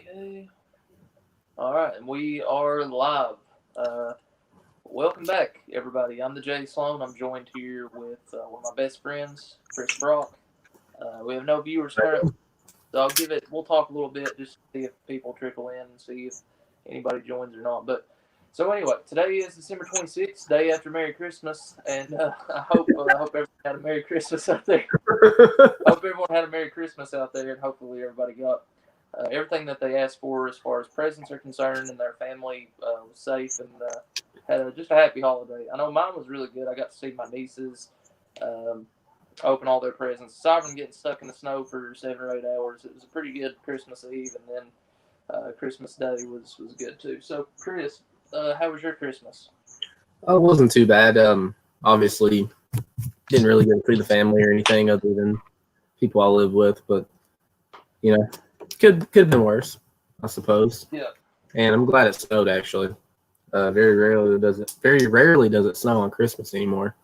Okay. All right, and we are live. Welcome back, everybody. I'm the Jay Sloan. I'm joined here with one of my best friends, Chris Brock. We have no viewers currently, so I'll give it. We'll talk a little bit just to see if people trickle in and see if anybody joins or not. But so anyway, today is December 26th, day after Merry Christmas, and I hope everyone had a Merry Christmas out there. Hope everyone had a Merry Christmas out there, and hopefully everybody got everything that they asked for as far as presents are concerned, and their family was safe and had just a happy holiday. I know mine was really good. I got to see my nieces um, open all their presents. Aside from getting stuck in the snow for 7 or 8 hours, it was a pretty good Christmas Eve, and then Christmas Day was good too. So, Chris, how was your Christmas? Oh, it wasn't too bad. Obviously, didn't really get to see the family or anything other than people I live with, but could have been worse, I suppose. Yeah. And I'm glad it snowed actually. Very rarely does it snow on Christmas anymore.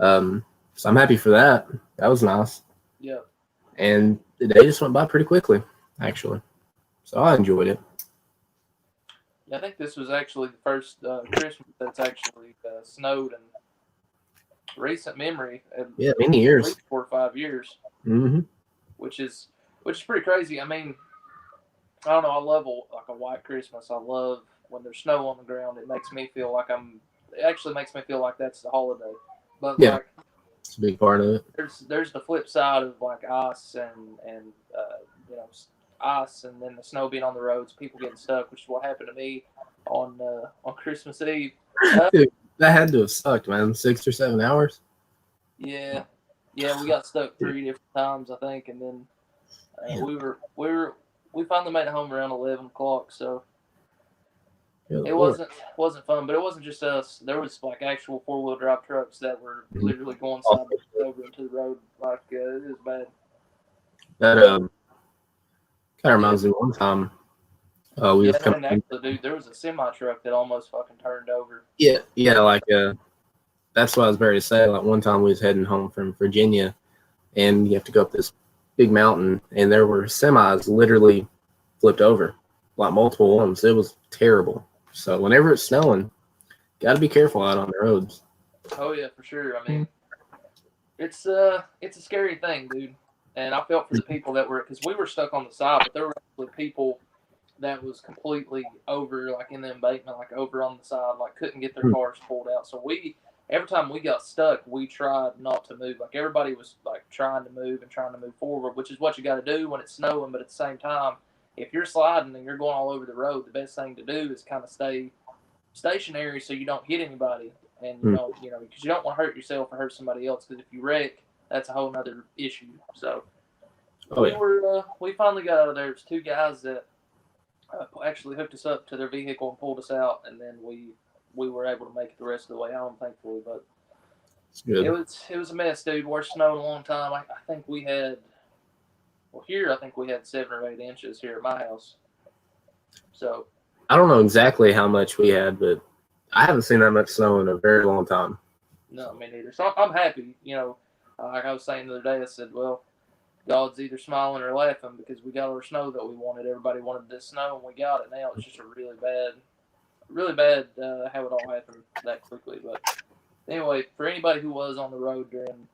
So I'm happy for that. That was nice. Yeah. And the day just went by pretty quickly, actually. So I enjoyed it. Yeah, I think this was actually the first Christmas that's actually snowed in recent memory. Yeah, many At years. least 4 or 5 years, Mm-hmm. which is pretty crazy. I mean, I don't know. I love like a white Christmas. I love when there's snow on the ground. It makes me feel like I'm. It actually makes me feel like that's the holiday. But Yeah, like, it's a big part of it. there's the flip side of like ice and you know ice and then the snow being on the roads, people getting stuck, which is what happened to me on Christmas Eve. Dude, that had to have sucked, man. 6 or 7 hours. Yeah, yeah, we got stuck 3 different times, I think, and then we finally made it home around 11 o'clock. So Good it Lord. wasn't fun, but it wasn't just us. There was like actual 4-wheel drive trucks that were Mhm. literally going side by side over into the road. Like it was bad. That kind of reminds me of one time we Yeah, was coming. and actually, dude, there was a semi truck that almost fucking turned over. Yeah, like that's what I was about to say. Like one time we was heading home from Virginia, and you have to go up this big mountain, and there were semis literally flipped over, like multiple ones. It was terrible. So whenever it's snowing, got to be careful out on the roads. Oh yeah, for sure. I mean, it's a scary thing, dude. And I felt for the people that were because we were stuck on the side, but there were actually people that was completely over, like in the embankment, like over on the side, like couldn't get their cars pulled out. So every time we got stuck, we tried not to move. Like everybody was like trying to move and trying to move forward, which is what you got to do when it's snowing. But at the same time, if you're sliding and you're going all over the road, the best thing to do is kind of stay stationary so you don't hit anybody and you don't, because you don't want to hurt yourself or hurt somebody else. Because if you wreck, that's a whole nother issue. So we finally got out of there. It's two guys that actually hooked us up to their vehicle and pulled us out, and then we were able to make it the rest of the way home, thankfully. But It's good. it was a mess, dude. Worst snow in a long time. I think we had I think we had 7 or 8 inches here at my house. So I don't know exactly how much we had, but I haven't seen that much snow in a very long time. no, me neither. So I'm happy. Like I was saying the other day, I said, well, God's either smiling or laughing because we got our snow that we wanted. Everybody wanted this snow, and we got it. Now it's just a really bad how it all happened that quickly. But anyway, for anybody who was on the road during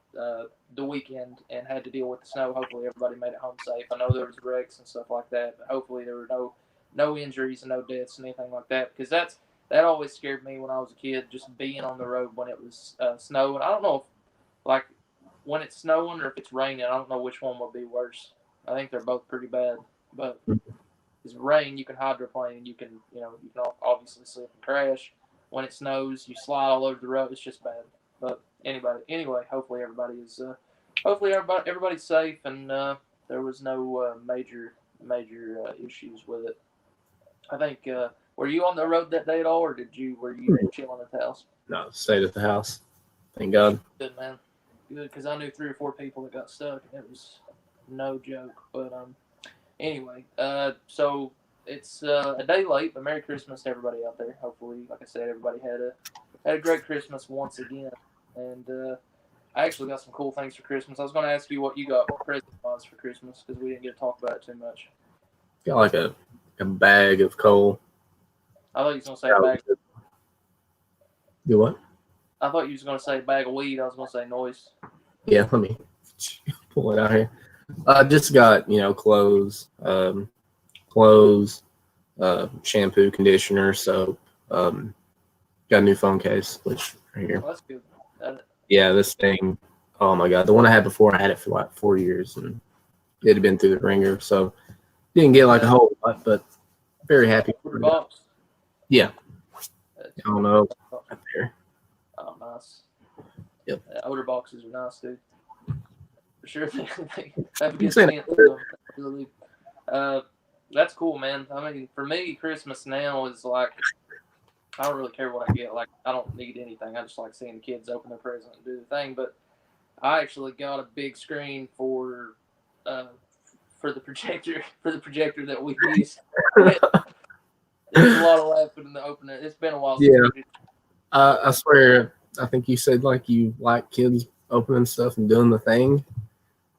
the weekend and had to deal with the snow, hopefully everybody made it home safe. I know there was wrecks and stuff like that, but hopefully there were no injuries and no deaths and anything like that, because that always scared me when I was a kid, just being on the road when it was snowing. I don't know if like when it's snowing or if it's raining. I don't know which one would be worse. I think they're both pretty bad, but it's rain, you can hydroplane, you can obviously slip and crash. When it snows, you slide all over the road. It's just bad. But anyway, hopefully everybody's safe, and there was no major issues with it. I think. Were you on the road that day at all, or were you chilling at the house? No, stayed at the house. Thank God. Good, man. Good, because I knew 3 or 4 people that got stuck, and it was no joke. But anyway, so it's a day late, but Merry Christmas to everybody out there. Hopefully, like I said, everybody had a great Christmas once again. And I actually got some cool things for Christmas. I was going to ask you what you got present-wise for Christmas, because we didn't get to talk about it too much. Got like a a bag of coal. I thought you was gonna say a bag. Do what? I thought you was gonna say a bag of weed. I was gonna say noise. Yeah, let me pull it out here. Just got clothes, shampoo, conditioner, soap. Got a new phone case, which right here. Well, that's good. Yeah, this thing. Oh my god, the one I had before, I had it for like 4 years, and it had been through the ringer, so didn't get like a whole lot, but very happy. Order box. Yeah. I don't know. Right there. Oh, nice. Yep. Yeah, odor boxes are nice, dude. For sure, they have a good Saying scent. Really. That's cool, man. I mean, for me, Christmas now is like, I don't really care what I get. Like, I don't need anything. I just like seeing the kids open their present and do the thing. But I actually got a big screen for the projector that we used. There's a lot of laughing in the opening. It's been a while since we did. I swear, I think you said like you like kids opening stuff and doing the thing.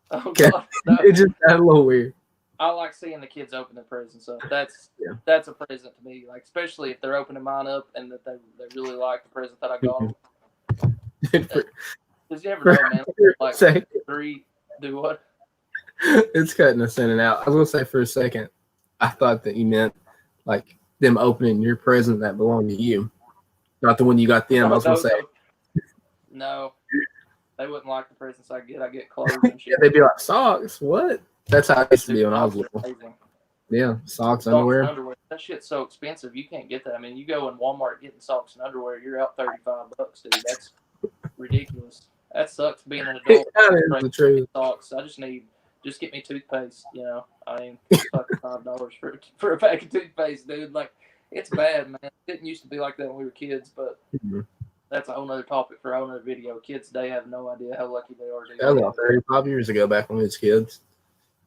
Oh God, no. It just got a little weird. I like seeing the kids open their presents. So that's a present to me. Like, especially if they're opening mine up and that they really like the present that I got them. Because you never know, man. Like, 3 do what? It's cutting us in and out. I was gonna say for a second, I thought that you meant like them opening your present that belonged to you, not the one you got them. I was gonna say no, they wouldn't like the presents I get. I get clothes and shit. Yeah, they'd be like, socks. What? That's how I used to be when I was little. Amazing. Yeah, socks, underwear. And underwear. That shit's so expensive. You can't get that. I mean, you go in Walmart getting socks and underwear, you're out $35, dude. That's ridiculous. That sucks being an adult. That is the truth. Socks. I just get me toothpaste. I mean, fucking $5 for a pack of toothpaste, dude. Like, it's bad, man. It didn't used to be like that when we were kids, but that's a whole nother topic for a whole nother video. Kids today have no idea how lucky they are. That was like 35 years ago, back when we was kids.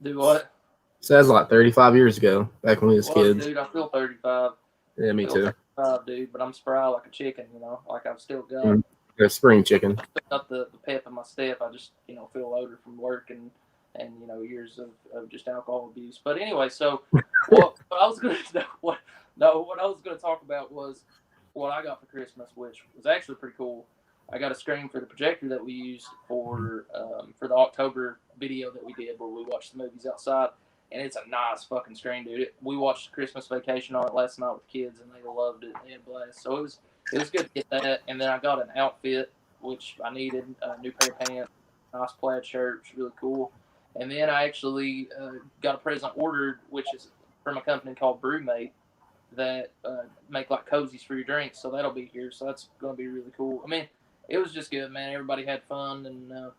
Do what? So that's like 35 years ago, back when we was kids. Dude, I feel 35. Yeah, me too. 35, dude, but I'm spry like a chicken, like I've still got a spring chicken. Got the pep in my step. I just, feel older from work and years of just alcohol abuse. But anyway, so what I was going to talk about was what I got for Christmas, which was actually pretty cool. I got a screen for the projector that we used for the October video that we did where we watched the movies outside. And it's a nice fucking screen, dude. We watched Christmas Vacation on it last night with kids, and they loved it. They had a blast. So it was good to get that. And then I got an outfit, which I needed, a new pair of pants, nice plaid shirt, which was really cool. And then I actually got a present ordered, which is from a company called Brewmate that make like cozies for your drinks. So that'll be here. So that's going to be really cool. I mean, it was just good, man. Everybody had fun, and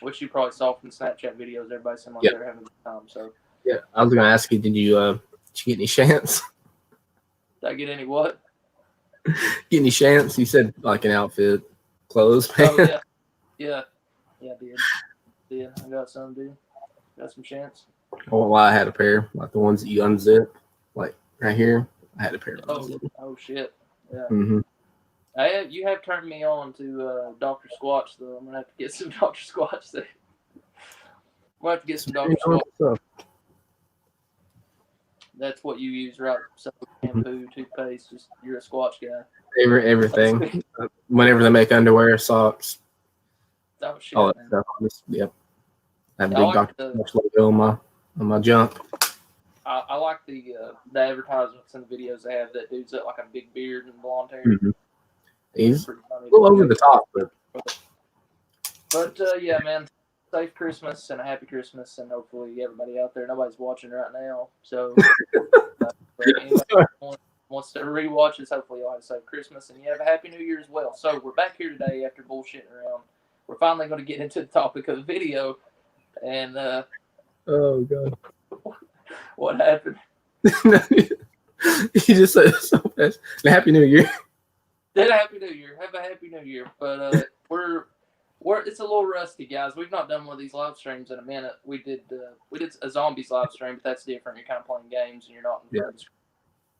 which you probably saw from the Snapchat videos. Everybody seemed like they were having a good time. So. Yeah, I was gonna ask you, did you get any chance? Did I get any what? Get any chance? You said like an outfit, clothes, pants. Oh yeah, I did. Yeah, I got some, dude. Got some chance. Oh, I had a pair, like the ones that you unzip, like right here. I had a pair of those. Oh shit. Yeah. Mm-hmm. You have turned me on to Dr. Squatch, though. I'm gonna have to get some Dr. Squatch there. We'll have to get some Dr. Squatch. That's what you use, right? Soap, shampoo, toothpaste. Just you're a Squatch guy. Everything. Whenever they make underwear, socks, all that stuff. Yep. I have a big Dr. Squatch logo on my junk. I like the advertisements and the videos they have. That dude's got like a big beard and blonde hair. Mm-hmm. He's a little over the top, but yeah, man. Safe Christmas and a happy Christmas, and hopefully everybody out there, nobody's watching right now, so anybody wants to rewatch this, hopefully you'll have a safe Christmas and you have a happy New Year as well. So we're back here today after bullshitting around. We're finally going to get into the topic of the video, and oh god, what happened? You just said it so fast. Happy New Year. Did a happy New Year. Have a happy New Year. But it's a little rusty, guys. We've not done one of these live streams in a minute. We did a zombies live stream, but that's different. You're kind of playing games and you're not in front of the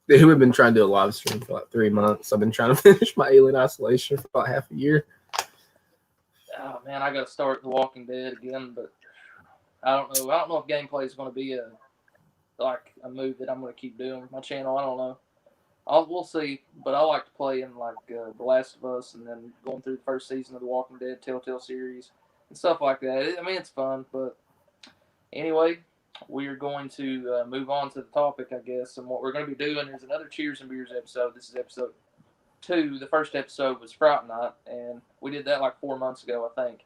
screen. We've been trying to do a live stream for like 3 months. I've been trying to finish my Alien Isolation for about half a year. Oh man, I got to start The Walking Dead again, but I don't know. I don't know if gameplay is going to be like a move that I'm going to keep doing with my channel. I don't know. We'll see, but I like to play in like The Last of Us, and then going through the first season of the Walking Dead Telltale series and stuff like that. I mean, it's fun, but anyway, we are going to move on to the topic, I guess. And what we're going to be doing is another Cheers and Beers episode. This is episode 2. The first episode was Fright Night, and we did that like 4 months ago, I think.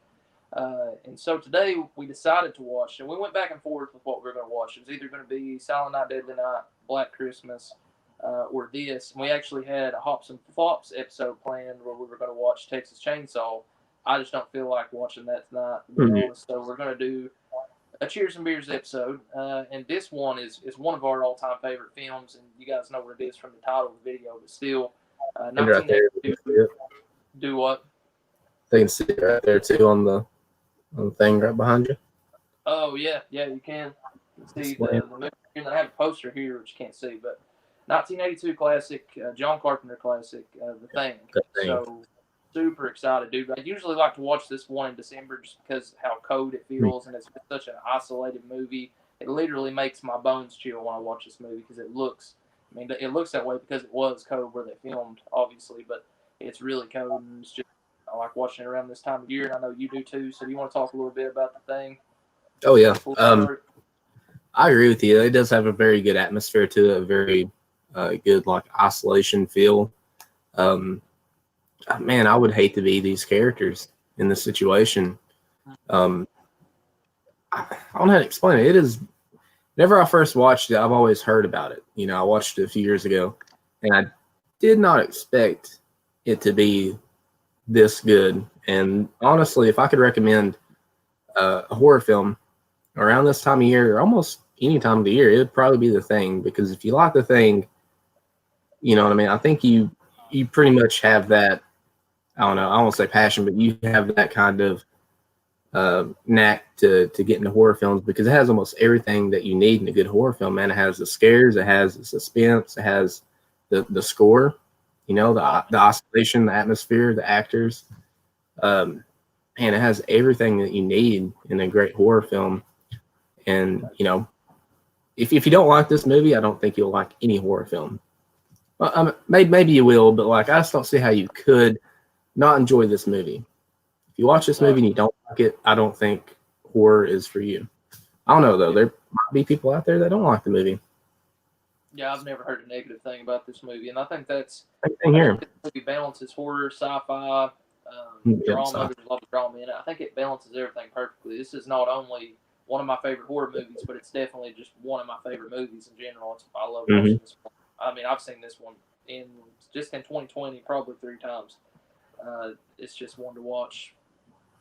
And so today we decided to watch, and we went back and forth with what we were going to watch. It was either going to be Silent Night, Deadly Night, Black Christmas, or this. And we actually had a Hops and Flops episode planned where we were going to watch Texas Chainsaw. I just don't feel like watching that tonight, to be honest. So we're going to do a Cheers and Beers episode, and this one is one of our all-time favorite films, and you guys know what it is from the title of the video, but still, And right there, 1982. Do what? they can see it right there too on the thing right behind you. Oh yeah, you can see the movie. And I have a poster here which you can't see, but 1982 classic, John Carpenter classic, The Thing. So super excited, dude. I usually like to watch this one in December just because how cold it feels, and it's such an isolated movie. It literally makes my bones chill when I watch this movie because it looks. I mean, it looks that way because it was cold where they filmed, obviously, but it's really cold, and it's just I like watching it around this time of year, and I know you do too. So, do you want to talk a little bit about The Thing? Oh yeah, I agree with you. It does have a very good atmosphere to it, a very good like isolation feel. Man, I would hate to be these characters in this situation. I don't know how to explain it. It is. Whenever I first watched it, I've always heard about it. You know, I watched it a few years ago, and I did not expect it to be this good. And honestly, if I could recommend a horror film around this time of year, or almost any time of the year, it would probably be The Thing. Because if you like The Thing, you know what I mean. I think you pretty much have that. I don't know. I won't say passion, but you have that kind of knack to get into horror films because it has almost everything that you need in a good horror film. Man, it has the scares, it has the suspense, it has the score, you know, the isolation, the atmosphere, the actors. And it has everything that you need in a great horror film. And you know, if you don't like this movie, I don't think you'll like any horror film. Well, maybe you will, but like I just don't see how you could not enjoy this movie. If you watch this movie and you don't like it, I don't think horror is for you. I don't know though. There might be people out there that don't like the movie. Yeah, I've never heard a negative thing about this movie, and I think that's here. This movie balances horror, sci-fi, drama. There's a lot of drama in it. I think it balances everything perfectly. This is not only one of my favorite horror movies, but it's definitely just one of my favorite movies in general. I love watching this one. I mean, I've seen this one in 2020 probably 3 times. It's just one to watch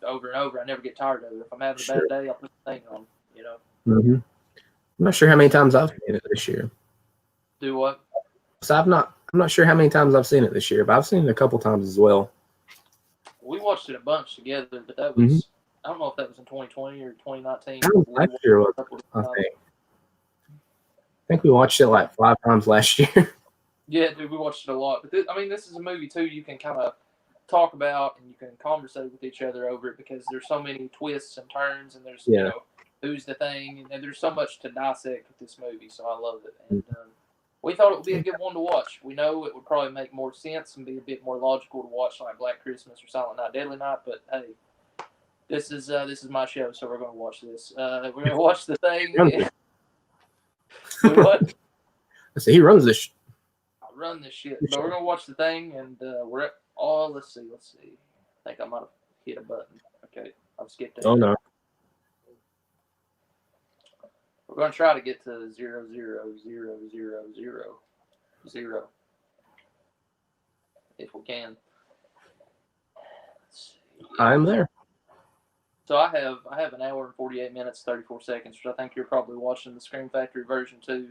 over and over. I never get tired of it. If I'm having a bad day, I'll put The Thing on. You know. I'm not sure how many times I've seen it this year. Do what? So I'm not sure how many times I've seen it this year, but I've seen it a couple times as well. We watched it a bunch together, but that was I don't know if that was in 2020 or 2019. That was last year, I think we watched it like 5 times last year. Yeah, dude, we watched it a lot. But this is a movie too you can kind of talk about and you can conversate with each other over it because there's so many twists and turns and there's you know who's the thing and there's so much to dissect with this movie. So I love it. And we thought it would be a good one to watch. We know it would probably make more sense and be a bit more logical to watch like Black Christmas or Silent Night, Deadly Night. But hey, this is my show, so we're going to watch this. We're going to watch The Thing. What? I say he runs this. I run this shit, but we're going to watch The Thing, and we're at. Oh, let's see. I think I might have hit a button. Okay, I've skipped it. Oh no. We're going to try to get to 0, if we can. Let's see. I'm there. So I have an hour and 48 minutes, 34 seconds, which I think you're probably watching the Scream Factory version too.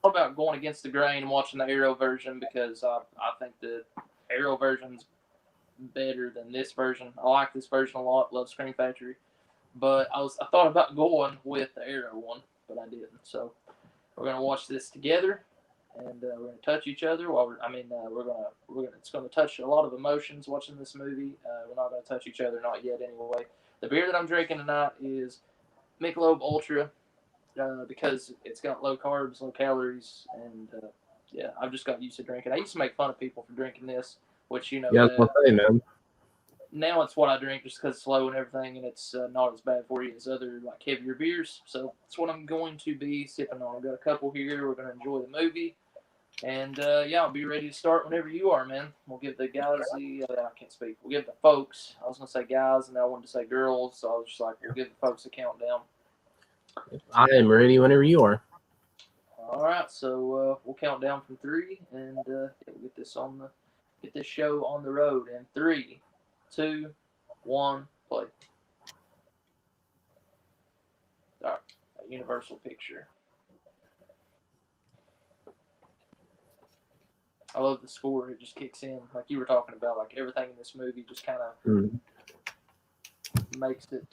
What about going against the grain and watching the Arrow version because I think the Arrow version's better than this version. I like this version a lot. Love Scream Factory. But I thought about going with the Arrow one, but I didn't. So we're gonna watch this together, and we're gonna touch each other. It's gonna touch a lot of emotions watching this movie. We're not gonna touch each other, not yet anyway. The beer that I'm drinking tonight is Michelob Ultra. because it's got low carbs, low calories, and yeah, I've just got used to drinking. I used to make fun of people for drinking this, which Yeah, that's what I'm saying, man. now it's what I drink just because it's low and everything, and it's not as bad for you as other like heavier beers. So that's what I'm going to be sipping on. I've got a couple here. We're going to enjoy the movie, and yeah, I'll be ready to start whenever you are, man. We'll give the guys I can't speak. We'll give the folks. I was going to say guys, and I wanted to say girls, so I was just like, we'll give the folks a countdown. I am ready whenever you are. All right, so we'll count down from 3, and we'll get this show on the road. In 3, 2, 1, play. All right, a universal picture. I love the score. It just kicks in, like you were talking about. Like everything in this movie just kind of makes it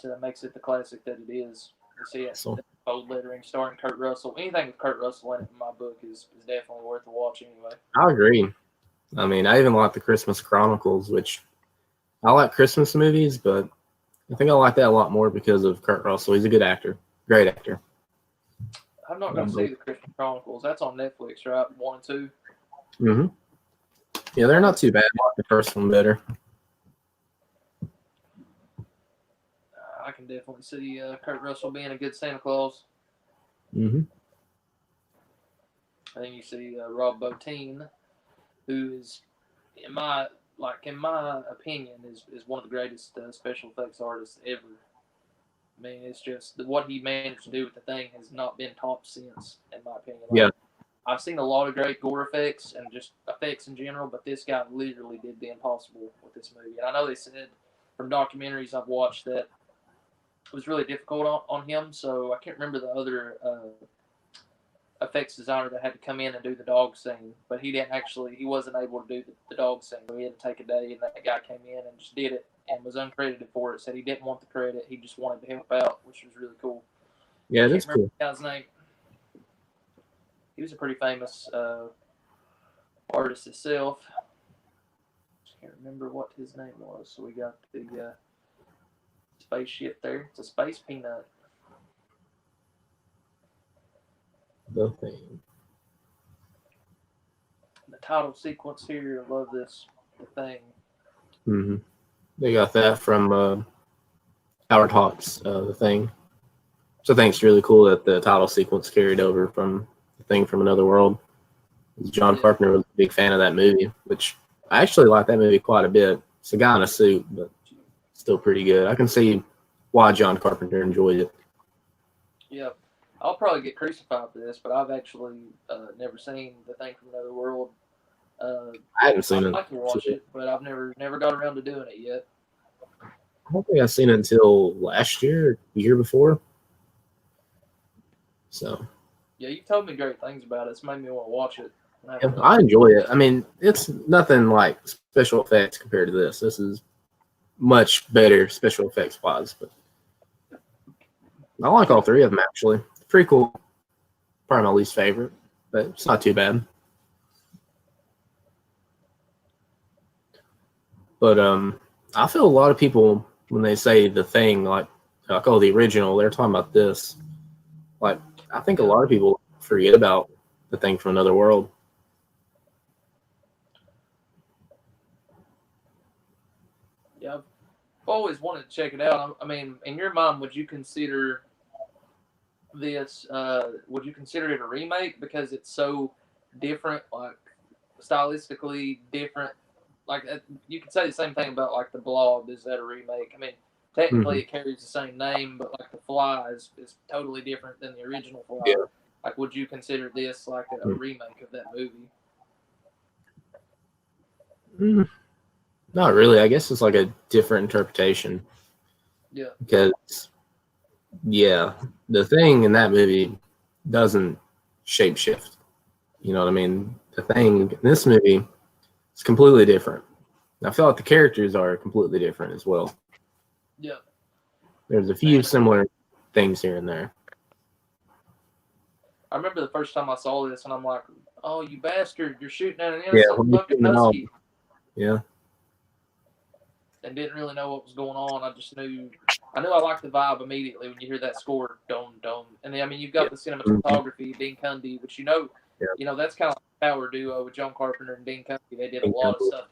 the classic that it is. You see it, bold lettering, starring Kurt Russell. Anything with Kurt Russell in it, in my book, is definitely worth a watch anyway. I agree. I mean, I even like the Christmas Chronicles, which I like Christmas movies, but I think I like that a lot more because of Kurt Russell. He's a good actor, great actor. I'm not going to see the Christmas Chronicles. That's on Netflix, right? 1 and 2. Mm-hmm. Yeah, they're not too bad. I like the first one better. I can definitely see Kurt Russell being a good Santa Claus. Mm-hmm. And then you see Rob Bottin, who is, in my opinion, is one of the greatest special effects artists ever. I mean, it's just what he managed to do with the thing has not been topped since, in my opinion. Yeah. I've seen a lot of great gore effects and just effects in general, but this guy literally did the impossible with this movie. And I know they said from documentaries I've watched that it was really difficult on him. So I can't remember the other effects designer that had to come in and do the dog scene, but he wasn't able to do the dog scene. He had to take a day, and that guy came in and just did it and was uncredited for it. Said he didn't want the credit. He just wanted to help out, which was really cool. Yeah, that's cool. The guy's name. He was a pretty famous artist himself. Just can't remember what his name was. So we got the spaceship there. It's a space peanut. The Thing. The title sequence here, I love this. The Thing. Mm-hmm. They got that from Howard Hawks, The Thing. So I think it's really cool that the title sequence carried over from The Thing from Another World. John Carpenter was a big fan of that movie, which I actually like that movie quite a bit. It's a guy in a suit, but still pretty good. I can see why John Carpenter enjoyed it. Yeah. I'll probably get crucified for this, but I've actually never seen The Thing from Another World. I haven't seen it. I'd like to watch it, but I've never got around to doing it yet. I don't think I've seen it until last year, or the year before. So. Yeah, you told me great things about it. It's made me want to watch it. Yeah, I enjoy it. I mean, it's nothing like special effects compared to this. This is much better special effects wise, but I like all three of them actually. Pretty cool. Probably my least favorite, but it's not too bad. But I feel a lot of people when they say The Thing, like oh, the original, they're talking about this. Like I think a lot of people forget about The Thing from Another World. Yeah, I've always wanted to check it out. I mean, in your mind, would you consider this? Would you consider it a remake because it's so different, like stylistically different? Like you could say the same thing about like The Blob. Is that a remake? I mean, technically it carries the same name, but like The Fly is totally different than the original Fly. Yeah. Like, would you consider this like a remake of that movie? Not really. I guess it's like a different interpretation. Yeah. Because, yeah, the thing in that movie doesn't shapeshift. You know what I mean? The thing in this movie is completely different. I feel like the characters are completely different as well. Yeah. There's a few similar things here and there. I remember the first time I saw this, and I'm like, "Oh, you bastard! You're shooting at an innocent fucking husky." Yeah. and didn't really know what was going on. I knew I liked the vibe immediately when you hear that score, dome, dome. And then, I mean, you've got the cinematography, Dean Cundy, which that's kind of like a power duo with John Carpenter and Dean Cundy. They did a lot of stuff.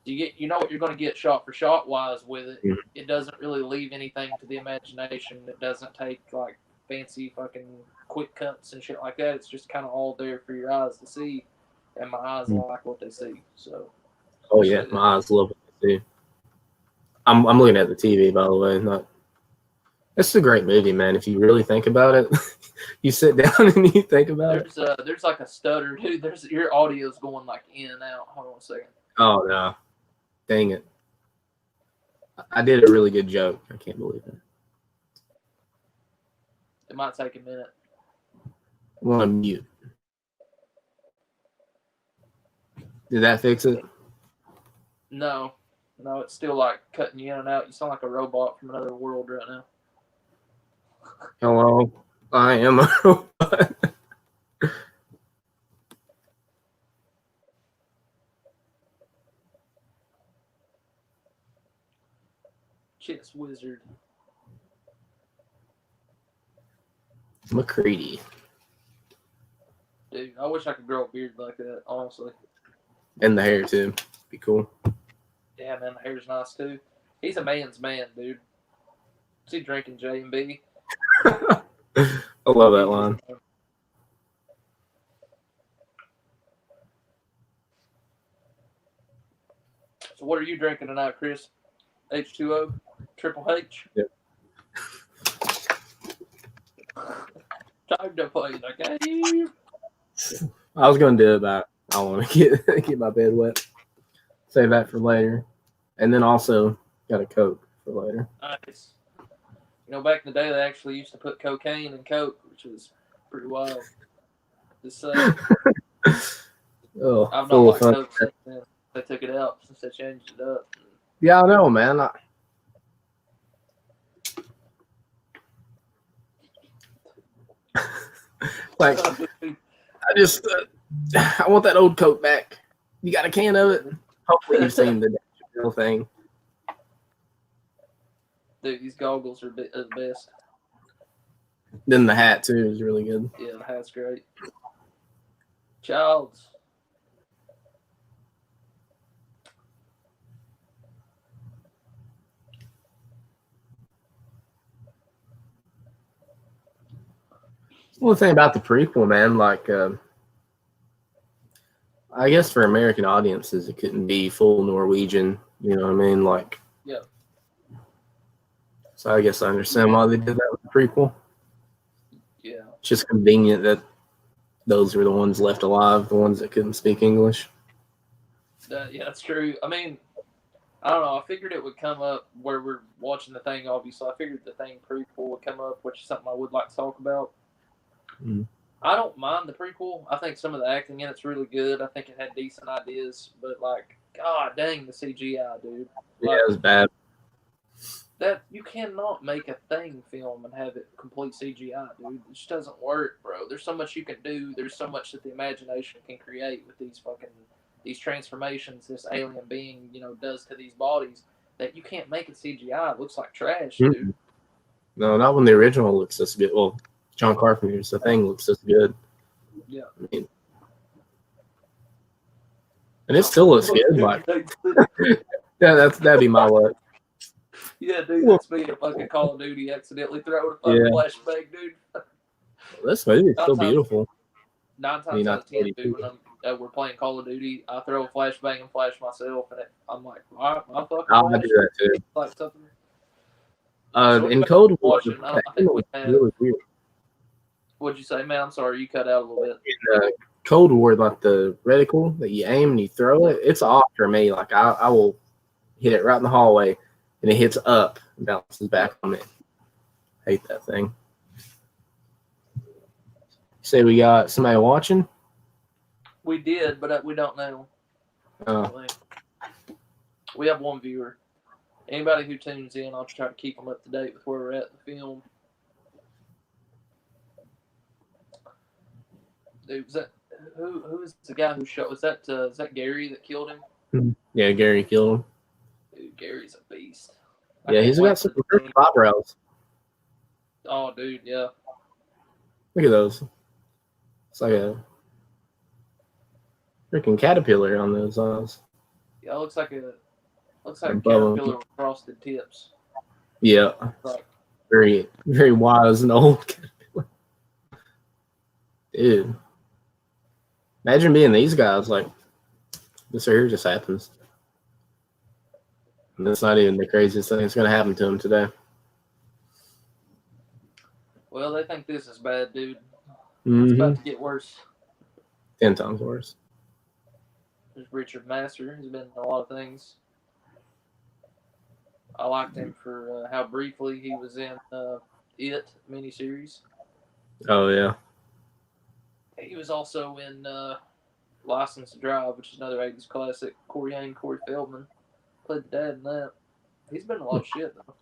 You know what you're going to get shot for shot wise with it. Mhm. It doesn't really leave anything to the imagination. It doesn't take like fancy fucking quick cuts and shit like that. It's just kind of all there for your eyes to see, and my eyes like what they see. So. Oh yeah, my eyes love what they see. I'm looking at the TV, by the way. It's a great movie, man. If you really think about it, you sit down and you think about it. There's like a stutter, dude. Your audio's going like in and out. Hold on a second. Oh no, dang it! I did a really good joke. I can't believe it. It might take a minute. I want to mute. Did that fix it? No, it's still like cutting you in and out. You sound like a robot from another world right now. Hello, I am a robot. Chess wizard. McCready. Dude, I wish I could grow a beard like that, honestly. And the hair too. Be cool. Yeah, man, the hair's nice too. He's a man's man, dude. Is he drinking J&B? I love that line. So what are you drinking tonight, Chris? H2O? Triple H? Yep. Time to play the game. I was going to do it, but I don't want to get my bed wet. Save that for later. And then also got a Coke for later. Nice. You know, back in the day, they actually used to put cocaine in Coke, which was pretty wild. Just I've not liked Coke since then. They took it out since they changed it up. Yeah, I know, man. Like, I want that old Coke back. You got a can of it? Hopefully you've seen the real thing. Dude, these goggles are the best. Then the hat, too, is really good. Yeah, the hat's great. Childs. Well, the thing about the prequel, man, like, I guess for American audiences, it couldn't be full Norwegian. You know what I mean? Like, yeah. So I guess I understand why they did that with the prequel. Yeah. It's just convenient that those were the ones left alive, the ones that couldn't speak English. Yeah, that's true. I mean, I don't know. I figured it would come up where we're watching the thing, obviously. I figured the thing prequel would come up, which is something I would like to talk about. Mm. I don't mind the prequel. I think some of the acting in it's really good. I think it had decent ideas, but like, god dang the CGI, dude. Like, yeah, it was bad. That you cannot make a thing film and have it complete CGI, dude. It just doesn't work, bro. There's so much you can do. There's so much that the imagination can create with these transformations this alien being, does to these bodies that you can't make it CGI. It looks like trash, dude. No, not when the original looks this good. Well, John Carpenter's The Thing looks this good. Yeah. I mean, and it still looks good. Like, yeah, that'd be my luck. Yeah, dude, that's me in a fucking Call of Duty accidentally throwing a fucking flashbang, dude. This movie is so beautiful. 9 times out of 10, dude, when we're playing Call of Duty, I throw a flashbang and flash myself, and I'm like, all right, my fucking I do that too. Like something. In Cold War, I think we had, really weird. What'd you say, man? I'm sorry, you cut out a little bit. In Cold War, like the reticle that you aim and you throw it, it's off for me. Like I will hit it right in the hallway, and it hits up and bounces back on me. Hate that thing. Say we got somebody watching? We did, but we don't know. Oh. We have one viewer. Anybody who tunes in, I'll try to keep them up to date with where we're at in the film. Dude, was that who is the guy who shot? Was that Gary that killed him? Yeah, Gary killed him. Dude, Gary's a beast. Yeah, he's got some perfect eyebrows. Oh, dude, yeah. Look at those. It's like a freaking caterpillar on those eyes. Yeah, it looks like a caterpillar with frosted tips. Yeah. Like, very, very wise and old caterpillar. Dude. Imagine being these guys, like, this right here just happens. And that's not even the craziest thing that's going to happen to him today. well, they think this is bad, dude. Mm-hmm. It's about to get worse. 10 times worse. There's Richard Master. He's been in a lot of things. I liked him for how briefly he was in It miniseries. Oh, yeah. He was also in License to Drive, which is another 80s classic. Corey Haim, Corey Feldman played the dad in that. He's been in a lot of shit, though.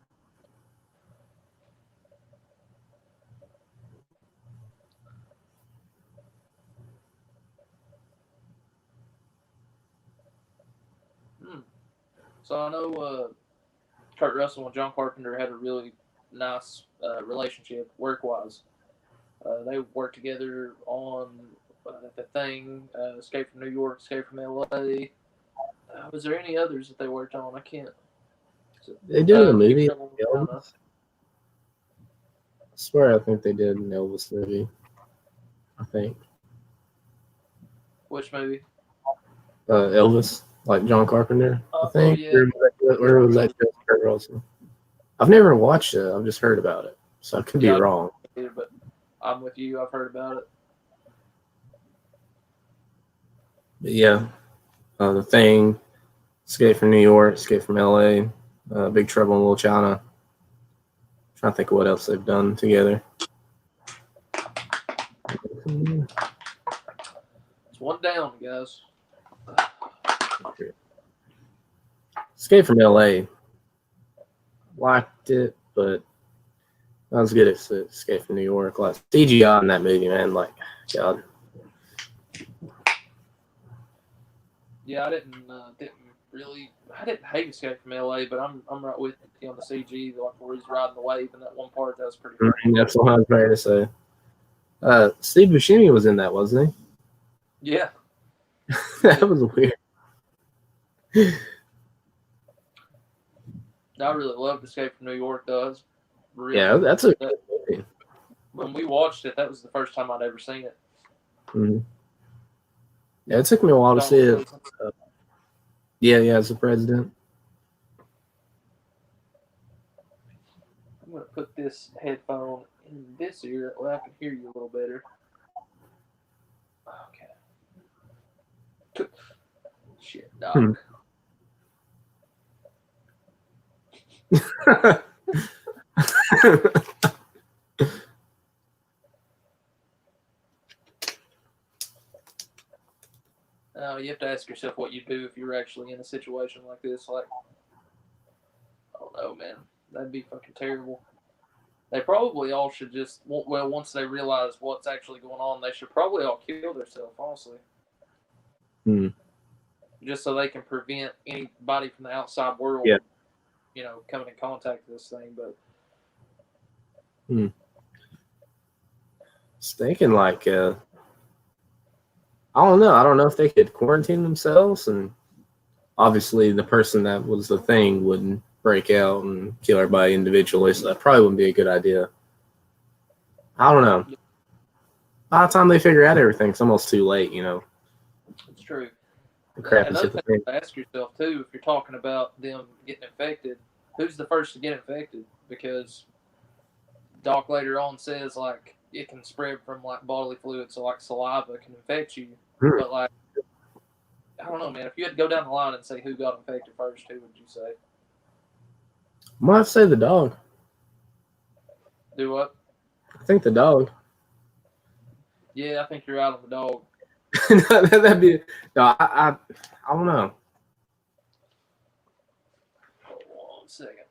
So I know Kurt Russell and John Carpenter had a really nice relationship work-wise. They worked together on The Thing, Escape from New York, Escape from L.A. Was there any others that they worked on? I can't. They did a movie. I swear I think they did an Elvis movie. I think. Which movie? Elvis, like John Carpenter, I think. Yeah. Where was that just Kurt Russell? I've never watched it. I've just heard about it. So I could be wrong. But I'm with you. I've heard about it. But yeah. The Thing, Escape from New York, Escape from L.A., Big Trouble in Little China. I'm trying to think of what else they've done together. It's one down, guys. Escape from L.A. Liked it, but not as good as Escape from New York. Like CGI in that movie, man. Like, God. Yeah, I didn't hate Escape from LA, but I'm right with you on the CG, like where he's riding the wave in that one part. That was pretty funny. That's what I was ready to say. Steve Buscemi was in that, wasn't he? Yeah. That was weird. I really loved Escape from New York, though. Yeah, that's a good movie. When we watched it, that was the first time I'd ever seen it. Mm-hmm. Yeah, it took me a while to see it. Yeah, as the president. I'm going to put this headphone in this ear where I can hear you a little better. Okay. Shit, dog. You have to ask yourself what you'd do if you were actually in a situation like this. Like, I don't know, man. That'd be fucking terrible. They probably all should just, well, once they realize what's actually going on, they should probably all kill themselves, honestly. Just so they can prevent anybody from the outside world, coming in contact with this thing. But I was thinking, like, I don't know. I don't know if they could quarantine themselves, and obviously the person that was the thing wouldn't break out and kill everybody individually, so that probably wouldn't be a good idea. I don't know. By the time they figure out everything, it's almost too late, It's true. Another thing to ask yourself, too, if you're talking about them getting infected, who's the first to get infected? Because Doc later on says, like, it can spread from, like, bodily fluids, so, like, saliva can infect you. But, like, I don't know, man. If you had to go down the line and say who got infected first, who would you say? I might say the dog. Do what? I think the dog. Yeah, I think you're out on the dog. That'd be no. I don't know. Hold on 1 second.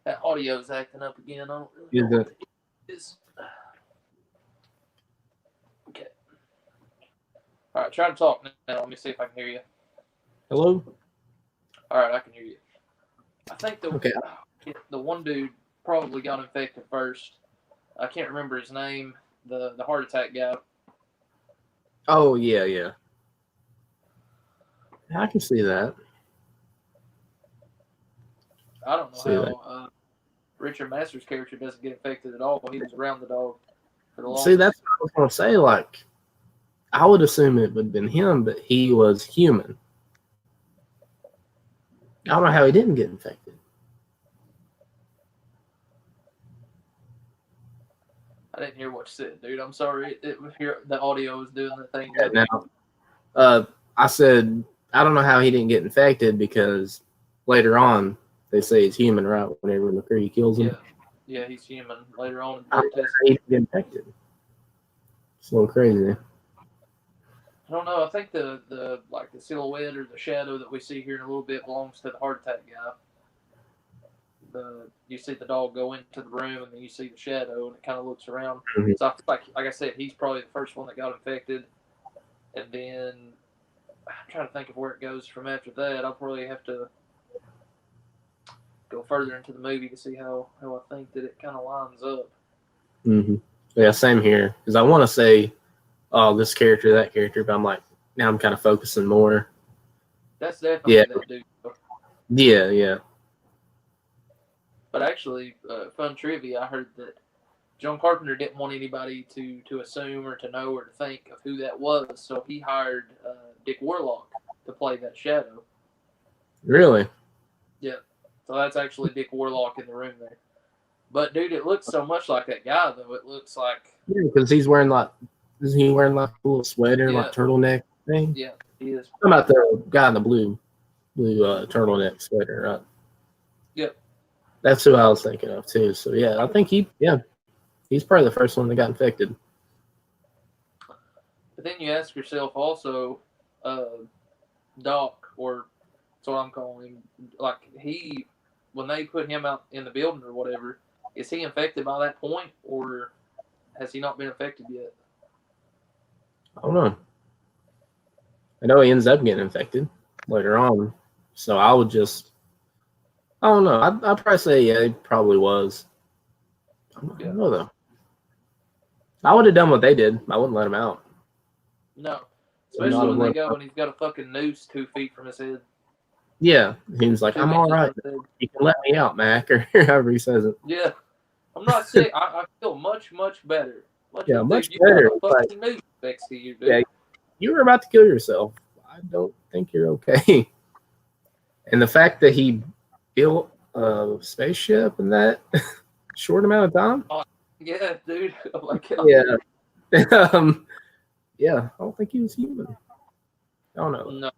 That audio's acting up again. I don't really know what it is. Okay. All right, try to talk now. Let me see if I can hear you. Hello? All right, I can hear you. I think Okay. the one dude probably got infected first. I can't remember his name. The heart attack guy. Oh yeah, yeah. I can see that. I don't know See that. how Richard Masters' character doesn't get infected at all. He was around the dog for the See, longest. that's what I was gonna say. Like, I would assume it would have been him, but he was human. I don't know how he didn't get infected. I didn't hear what you said, dude. I'm sorry. The audio was doing the thing. Yeah, now, I said I don't know how he didn't get infected because later on they say he's human, right? Whenever McCready kills him, Yeah, he's human. Later on in I blood don't know test. how he didn't get infected. It's a little crazy. I don't know. I think the silhouette or the shadow that we see here in a little bit belongs to the heart attack guy. You see the dog go into the room and then you see the shadow and it kind of looks around. Mm-hmm. So I feel like I said, he's probably the first one that got infected, and then I'm trying to think of where it goes from after that. I'll probably have to go further into the movie to see how I think that it kind of lines up. Mm-hmm. Yeah, same here. Because I want to say, oh, this character, that character, but I'm like, now I'm kind of focusing more. That's definitely that dude. Yeah, yeah. But actually, fun trivia, I heard that John Carpenter didn't want anybody to assume or to know or to think of who that was, so he hired Dick Warlock to play that shadow. Really? Yeah. So that's actually Dick Warlock in the room there. But dude, it looks so much like that guy though. It looks like Yeah, because he's wearing like, isn't he wearing like a little sweater, like turtleneck thing? Yeah, he is. I'm about the guy in the blue turtleneck sweater, right? Yep. That's who I was thinking of too. So yeah, I think he's probably the first one that got infected. But then you ask yourself also, Doc, or that's what I'm calling him, like when they put him out in the building or whatever, is he infected by that point, or has he not been infected yet? I don't know. I know he ends up getting infected later on. So I don't know. I'd probably say, yeah, he probably was. I don't know, though. I would have done what they did. I wouldn't let him out. No. Especially when they go and he's got a fucking noose 2 feet from his head. Yeah. He was like, I'm all right. You can let me out, Mac, or however he says it. Yeah. I'm not sick. I feel much, much better. Much you better. got a fucking noose next to you, dude. Yeah, you were about to kill yourself. I don't think you're okay. And the fact that he built a spaceship in that short amount of time. Oh, yeah, dude. Oh my god. Yeah. Yeah, I don't think he was human. I don't know. No.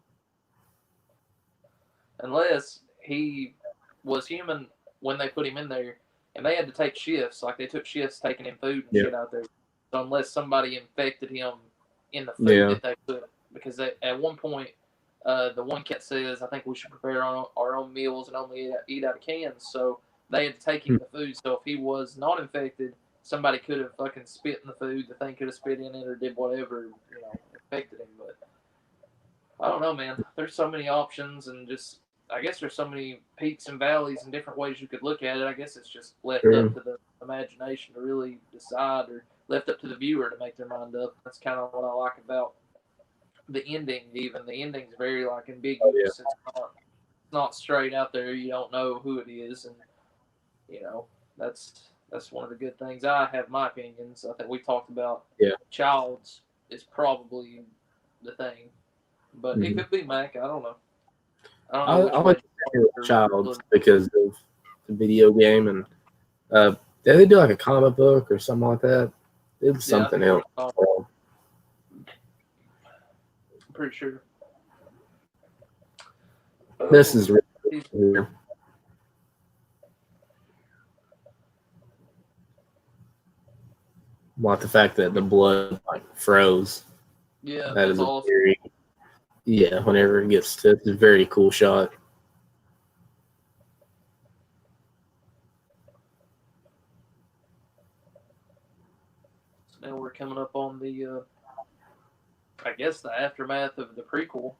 Unless he was human when they put him in there, and they had to take shifts. Like they took shifts taking him food and shit out there. So unless somebody infected him in the food that they put, because at one point, the one cat says, "I think we should prepare our own meals and only eat out of cans." So they had to take him the food. So if he was not infected, somebody could have fucking spit in the food. The thing could have spit in it or did whatever, infected him. But I don't know, man. There's so many options, and just I guess there's so many peaks and valleys and different ways you could look at it. I guess it's just left up to the imagination to really decide, or left up to the viewer to make their mind up. That's kind of what I like about the ending. Even the ending's very like ambiguous. It's not straight out there. You don't know who it is, and that's one of the good things. I have my opinions. I think we talked about Child's is probably the thing, but it could be Mac. I don't know. I like Child because of the video game, and did they do like a comic book or something like that? It was something else. I'm pretty sure. This is really weird. Like the fact that the blood like froze. Yeah, that is awesome. Whenever it gets to, it's a very cool shot. So now we're coming up on the, I guess the aftermath of the prequel.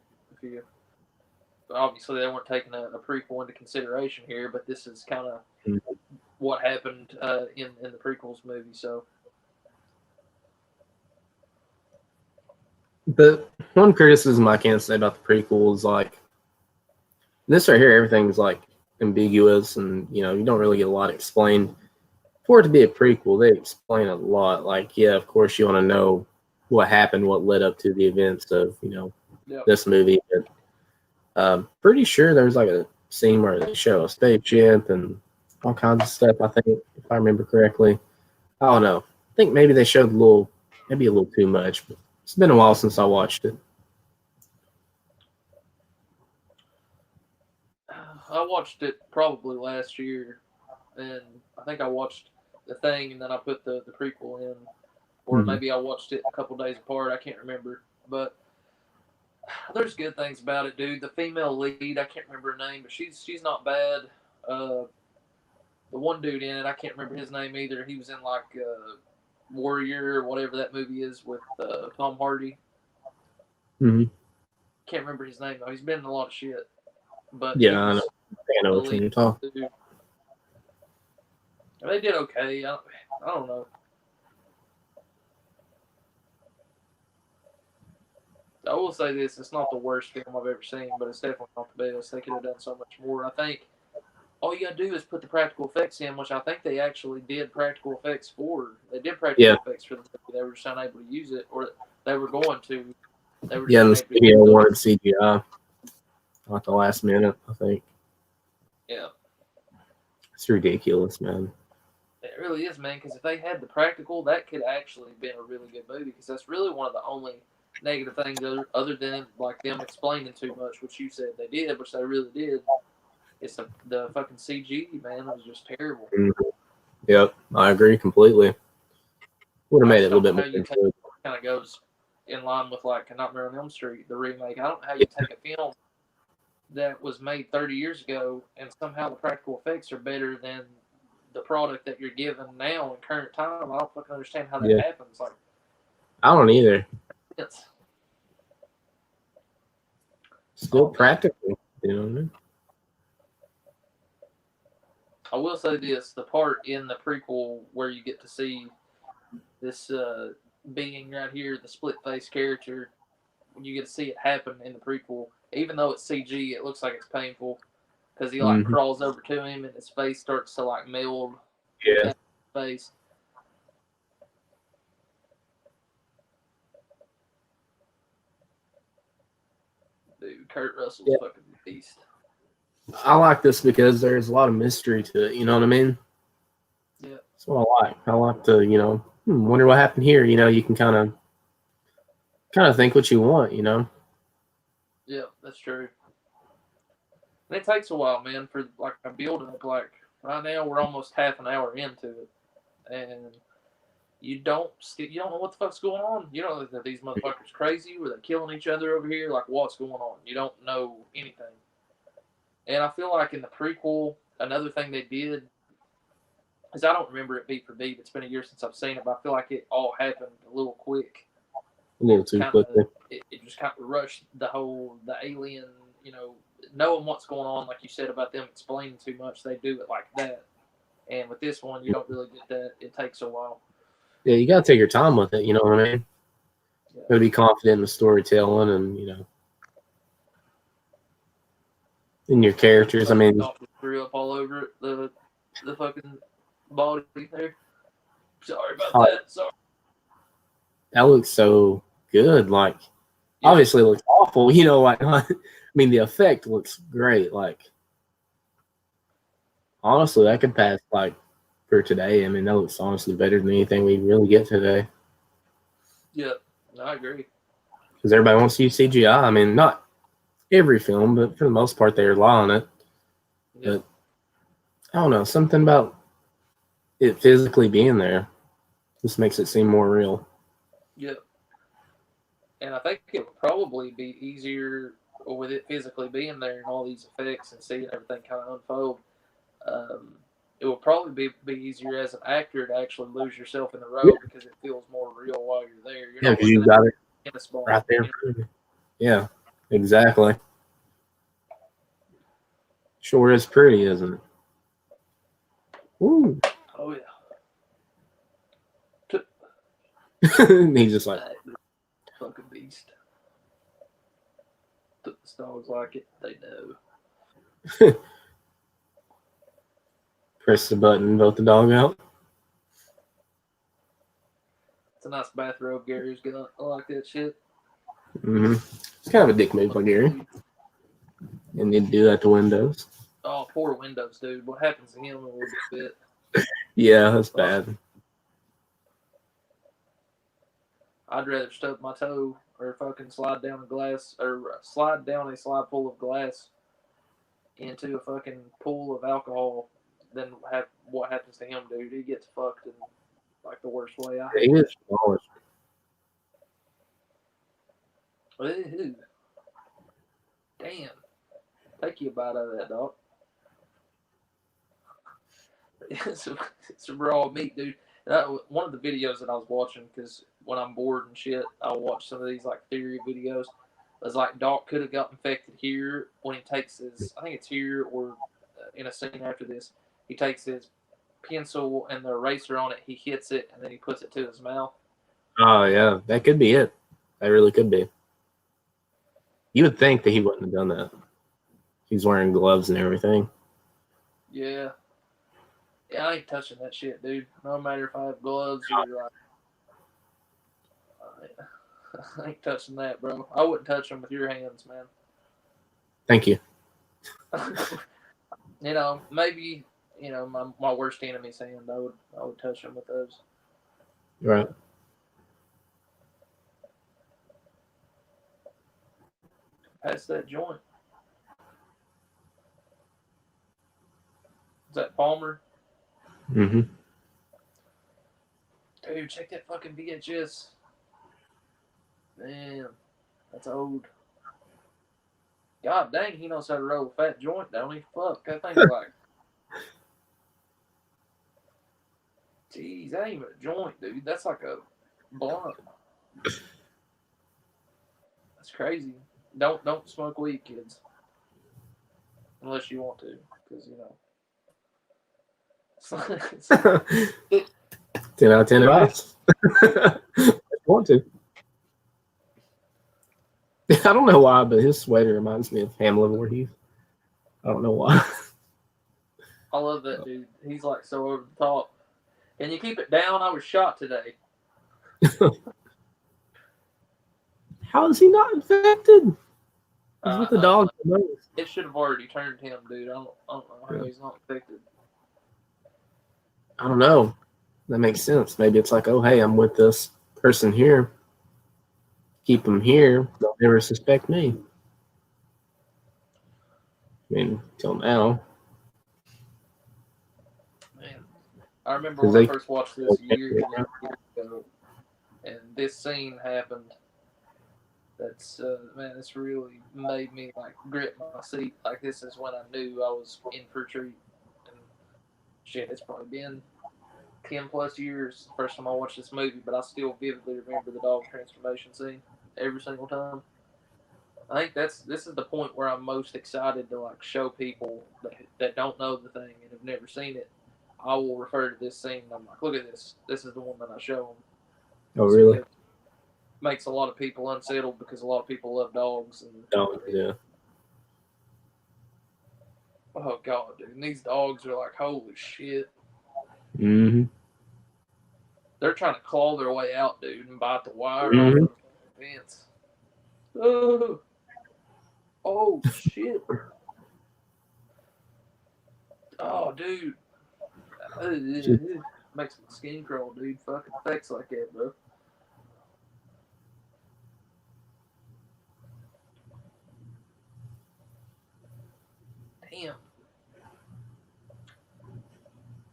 obviously they weren't taking a prequel into consideration here, but this is kind of what happened in the prequels movie. So, the one criticism I can say about the prequel is like this right here, everything's like ambiguous, and you don't really get a lot explained. For it to be a prequel, they explain a lot. Like, yeah, of course you want to know what happened, what led up to the events of yep. this movie. But pretty sure there's like a scene where they show a spaceship and all kinds of stuff. I think, if I remember correctly, I don't know. I think maybe they showed maybe a little too much. But it's been a while since I watched it. I watched it probably last year, and I think I watched the thing, and then I put the prequel in, or maybe I watched it a couple days apart. I can't remember, but there's good things about it, dude. The female lead, I can't remember her name, but she's not bad. The one dude in it, I can't remember his name either. He was in like Warrior or whatever that movie is with Tom Hardy. Mm-hmm. Can't remember his name though. He's been in a lot of shit. But yeah, I know what you're talking. They did okay. I don't know. I will say this: it's not the worst film I've ever seen, but it's definitely not the best. They could have done so much more. I think all you gotta do is put the practical effects in, which I think they actually did practical effects for. They did practical effects for the movie. They were just unable to use it, or they were going to. They were the studio wanted CGI at the last minute, I think. Yeah. It's ridiculous, man. It really is, man, because if they had the practical, that could actually have been a really good movie, because that's really one of the only negative things other than like them explaining too much, which you said they did, which they really did. It's the fucking CG, man. It was just terrible. Mm-hmm. Yep, I agree completely. Would have made it a little bit more good. Kind of goes in line with like Nightmare on Elm Street, the remake. I don't know how you take a film that was made 30 years ago and somehow the practical effects are better than the product that you're given now in current time. I don't fucking understand how that happens. Like, I don't either. It's still practical, you know what I mean? I will say this: the part in the prequel where you get to see this being right here, the split face character, when you get to see it happen in the prequel, even though it's CG, it looks like it's painful because he like crawls over to him and his face starts to like meld. Yeah. Face. Dude, Kurt Russell's fucking beast. I like this because there's a lot of mystery to it. You know what I mean? Yeah. That's what I like. I like to, wonder what happened here. You can kind of think what you want. Yeah, that's true. And it takes a while, man, for like a build up. Like right now, we're almost half an hour into it, and you don't know what the fuck's going on. You don't know that these motherfuckers crazy. Were they killing each other over here? Like, what's going on? You don't know anything. And I feel like in the prequel, another thing they did is I don't remember it beat for beat. It's been a year since I've seen it, but I feel like it all happened a little quick. A little too quickly. It just kind of rushed the alien, knowing what's going on, like you said about them explaining too much. They do it like that. And with this one, you don't really get that. It takes a while. Yeah, you got to take your time with it. You know what I mean? Yeah. Got to be confident in the storytelling and, in your characters. I mean, threw up all over the fucking body there. Sorry about that. Sorry. That looks so good. Like, obviously, it looks awful. Like, I mean, the effect looks great. Like, honestly, that could pass like for today. I mean, that looks honestly better than anything we really get today. Yeah, I agree. Because everybody wants to use CGI. I mean, not every film, but for the most part, they rely on it. Yeah. But I don't know, something about it physically being there just makes it seem more real. Yeah. And I think it would probably be easier with it physically being there and all these effects and seeing everything kind of unfold. It would probably be easier as an actor to actually lose yourself in the role because it feels more real while you're there. You're because you got it right there. Yeah, exactly. Sure is pretty, isn't it? Woo. Oh yeah. He's just like, That fucking beast. The dogs like it. They know. press the button, vote the dog out. It's a nice bathrobe Gary's got. I like that shit. Mm-hmm. It's kind of a dick move by Gary. And need to do that to Windows. Oh, poor Windows, dude. What happens to him a little bit? Yeah, that's bad. I'd rather stub my toe or fucking slide down a glass or slide down a slide full of glass into a fucking pool of alcohol than have what happens to him, dude. He gets fucked in like the worst way. I hate it. Ooh. Damn. Take you a bite out of that, dog. It's a raw meat, dude. One of the videos that I was watching, because when I'm bored and shit, I'll watch some of these like theory videos. It's like Doc could have got infected here when he takes his, I think it's here or in a scene after this, he takes his pencil and the eraser on it, he hits it, and then he puts it to his mouth. Oh, yeah. That could be it. That really could be. You would think that he wouldn't have done that. He's wearing gloves and everything. Yeah. Yeah, I ain't touching that shit, dude. No matter if I have gloves or like, I ain't touching that, bro. I wouldn't touch them with your hands, man. Thank you. You know, maybe my worst enemy's hand. I would touch them with those. Right. Pass that joint. Is that Palmer? Mm-hmm. Dude, check that fucking VHS. Man, that's old. God dang, he knows how to roll a fat joint, don't he? Fuck, that thing's like. Jeez, that ain't even a joint, dude. That's like a blunt. That's crazy. Don't smoke weed, kids. Unless you want to, because you know. It's 10 out of 10 advice. If you want to. I don't know why, but his sweater reminds me of Hamlin Voorhees. I don't know why. I love that dude. He's like so over the top. Can you keep it down? I was shot today. How is he not infected? He's with the dog. It should have already turned him, dude. I don't know how he's not infected. I don't know. That makes sense. Maybe it's like, oh, hey, I'm with this person here. Keep them here. They'll never suspect me. I mean, till now. Man, I remember when I first watched this years ago, and this scene happened. That's man, this really made me like grit my seat. Like this is when I knew I was in for a treat. And shit, it's probably been 10 plus years the first time I watched this movie, but I still vividly remember the dog transformation scene every single time. I think this is the point where I'm most excited to like show people that don't know the thing and have never seen it. I will refer to this scene and I'm like, look at this. This is the one that I show them. Oh, really? Makes a lot of people unsettled because a lot of people love dogs. And dogs, yeah. Oh god, dude! And these dogs are like, holy shit. Mm-hmm. They're trying to claw their way out, dude, and bite the wire off the fence. Oh shit! Oh, dude. Makes my skin crawl, dude. Fucking effects like that, bro. Damn.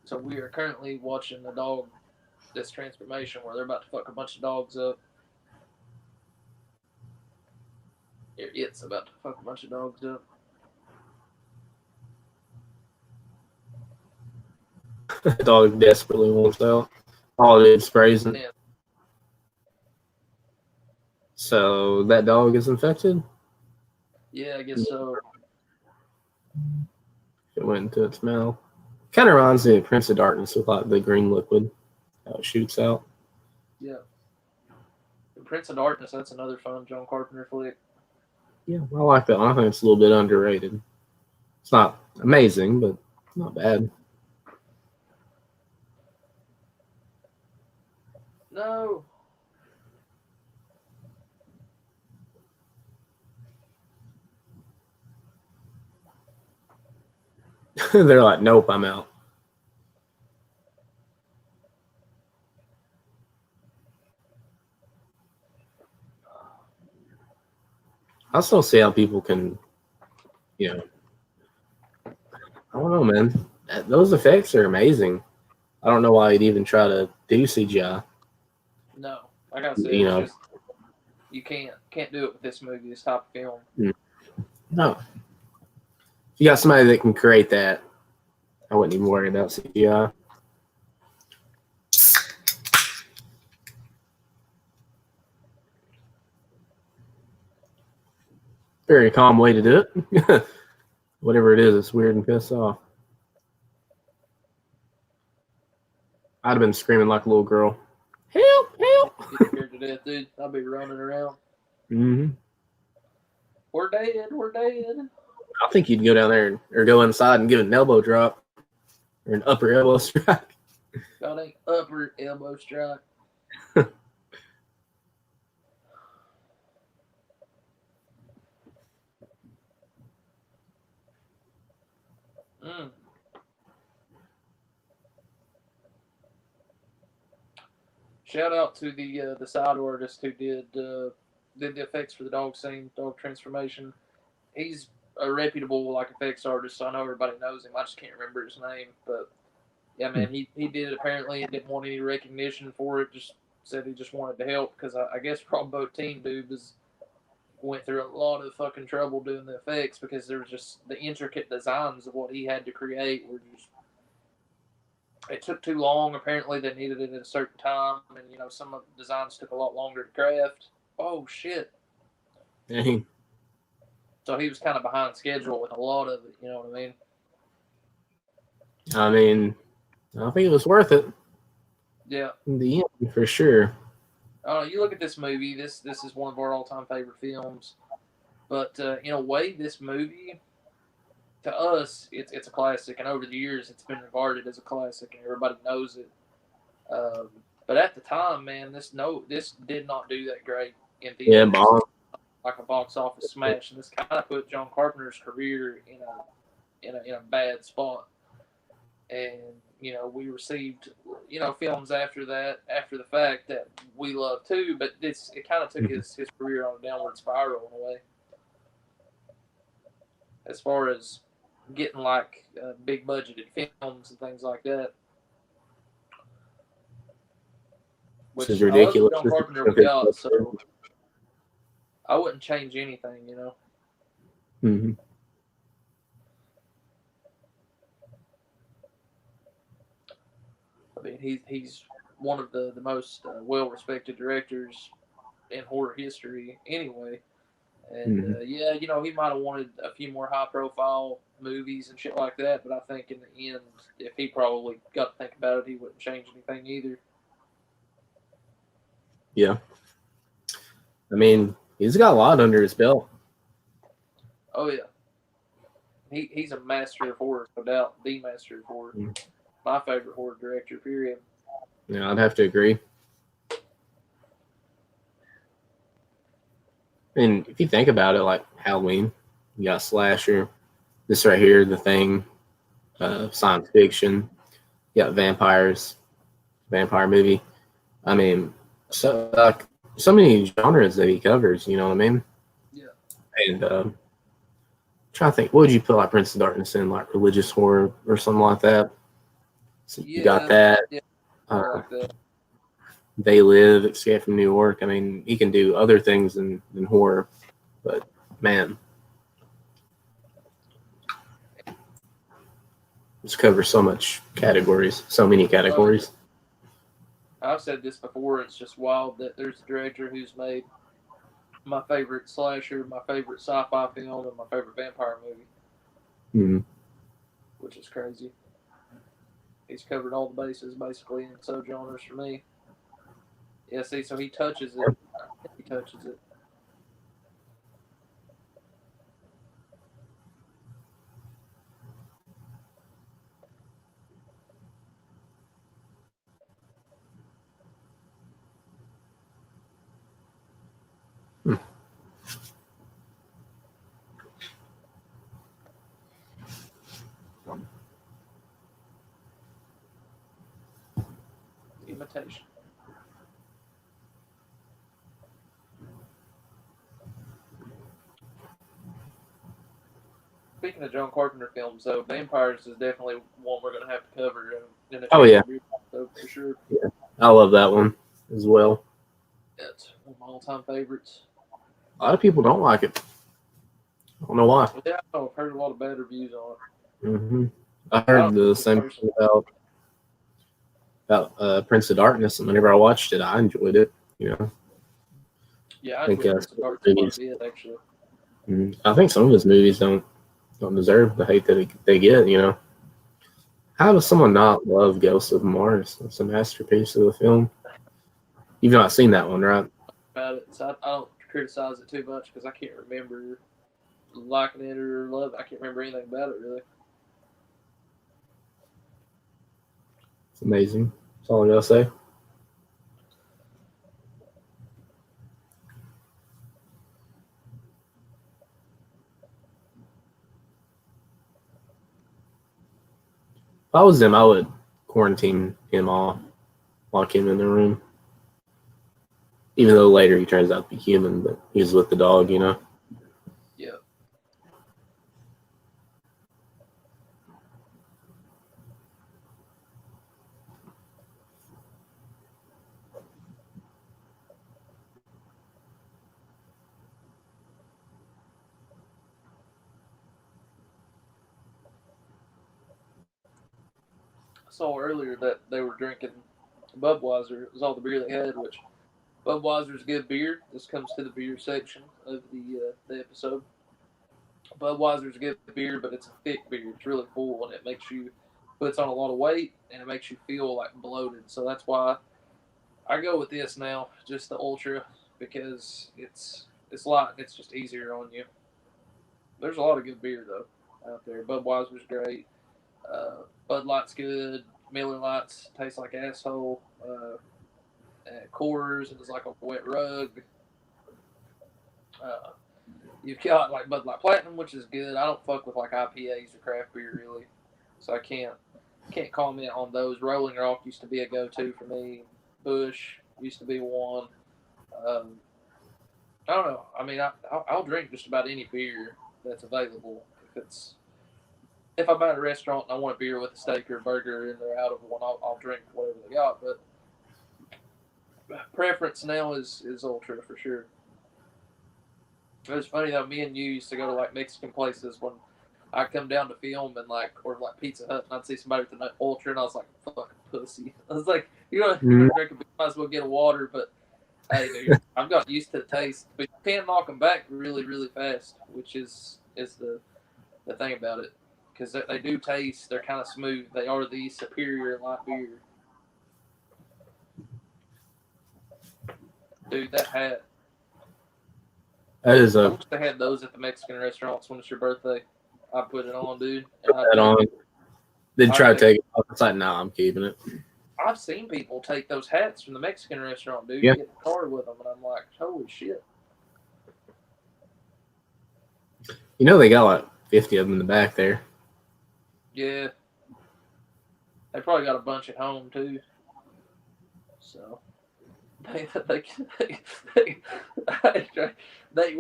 So we are currently watching the dog, this transformation where they're about to fuck a bunch of dogs up. It's about to fuck a bunch of dogs up. The dog desperately wants out. All it is brazen. Yeah. So that dog is infected? Yeah, I guess so. went into its mouth. Kind of reminds me of Prince of Darkness with like the green liquid, how it shoots out. Yeah. And Prince of Darkness, that's another fun John Carpenter flick. Yeah, I like that one. I think it's a little bit underrated. It's not amazing, but not bad. No. They're like, nope, I'm out. I still see how people can, you know, I don't know, man. Those effects are amazing. I don't know why you'd even try to do CGI. No. Like I said, You it's know, just you can't do it with this movie, this type of film. no. If you got somebody that can create that, I wouldn't even worry about CGI. Very calm way to do it. Whatever it is, it's weird and pissed off. I'd have been screaming like a little girl. Help! Help! Get scared to death, dude. I'll be running around. Mm-hmm. We're dead. We're dead. I think you'd go down there or go inside and give an elbow drop or an upper elbow strike. Got an upper elbow strike. Mm. Shout out to the side artist who did the effects for the dog scene, dog transformation. He's a reputable like effects artist, so I know everybody knows him. I just can't remember his name, but yeah, man, he did it apparently and didn't want any recognition for it. Just said he just wanted to help because I guess Rob Bottin, dude, went through a lot of fucking trouble doing the effects because there was just the intricate designs of what he had to create were just it took too long. Apparently, they needed it at a certain time, and some of the designs took a lot longer to craft. Oh shit! Dang. So he was kind of behind schedule with a lot of it. You know what I mean? I mean, I think it was worth it. Yeah. In the end, for sure. You look at this movie. This is one of our all-time favorite films. But in a way, this movie, to us, it's a classic, and over the years, it's been regarded as a classic, and everybody knows it. But at the time, man, this did not do that great in theaters. Yeah, bomb. Like a box office smash, and this kind of put John Carpenter's career in a bad spot. And we received films after that, after the fact, that we love too, but it kind of took his career on a downward spiral in a way, as far as getting like big budgeted films and things like that. Which this is ridiculous. I love John Carpenter without, so I wouldn't change anything, Mm-hmm. I mean, he's one of the most well respected directors in horror history, anyway. And yeah, he might have wanted a few more high profile movies and shit like that, but I think in the end, if he probably got to think about it, he wouldn't change anything either. Yeah. I mean, he's got a lot under his belt. Oh yeah, he's a master of horror, no doubt, the master of horror. My favorite horror director, period. Yeah, I'd have to agree. And if you think about it, like Halloween, you got slasher, this right here, The Thing, science fiction, you got vampires, vampire movie. I mean, so many genres that he covers, you know what I mean? Yeah. And trying to think, what would you put like Prince of Darkness in, like religious horror or something like that? So you got that. Yeah, I like that. They Live, Escape from New York. I mean, he can do other things than horror, but man, just covers so much categories, so many categories. I've said this before. It's just wild that there's a director who's made my favorite slasher, my favorite sci-fi film, and my favorite vampire movie. Mm-hmm. which is crazy. He's covered all the bases basically in sub genres for me. Yeah, see, so he touches it. He touches it. Imitation. Speaking of John Carpenter films, though, Vampires is definitely one we're going to have to cover in a episode for sure. Yeah, I love that one as well. It's one of my all-time favorites. A lot of people don't like it. I don't know why. Yeah, I've heard a lot of bad reviews on it. Mm-hmm. I heard the same thing about Prince of Darkness, and whenever I watched it, I enjoyed it. You know. Yeah, I think Prince of Darkness quite a bit, actually. I think some of his movies don't deserve the hate that they get. You know. How does someone not love Ghosts of Mars? It's a masterpiece of a film. You've not seen that one, right? About it, so I don't criticize it too much because I can't remember liking it or love it. I can't remember anything about it really. It's amazing. That's all I gotta say. If I was him, I would quarantine him off, lock him in the room. Even though later he turns out to be human, but he's with the dog, you know? Yeah. I saw earlier that they were drinking Budweiser. It was all the beer they had, which Budweiser's good beer. This comes to the beer section of the episode. Budweiser's good beer, but it's a thick beer. It's really full, and it puts on a lot of weight, and it makes you feel like bloated. So that's why I go with this now, just the Ultra, because it's light and it's just easier on you. There's a lot of good beer though out there. Budweiser's great. Bud Light's good. Miller Light's tastes like asshole. Coors is like a wet rug. You've got like Bud Light Platinum, which is good. I don't fuck with like IPAs or craft beer really, so I can't comment on those. Rolling Rock used to be a go-to for me. Bush used to be one. I don't know. I mean, I'll drink just about any beer that's available. If I'm at a restaurant and I want a beer with a steak or a burger and they're out of one, I'll drink whatever they got. But preference now is Ultra for sure. It was funny though. Me and you used to go to like Mexican places when I come down to film and or Pizza Hut, and I'd see somebody with an Ultra, and I was like, "Fucking pussy." I was like, "You know, you drink a beer, might as well get a water." But hey, dude, I've got used to the taste. But you can knock them back really, really fast, which is the thing about it, because they do taste. They're kind of smooth. They are the superior light beer. Dude, that hat. That is I wish they had those at the Mexican restaurants when it's your birthday. I put it on, dude. Put that on. Then try to take it off. It's like, nah, I'm keeping it. I've seen people take those hats from the Mexican restaurant, dude. Yeah. Get in the car with them, and I'm like, holy shit. You know they got like 50 of them in the back there. Yeah. They probably got a bunch at home, too. So... Well,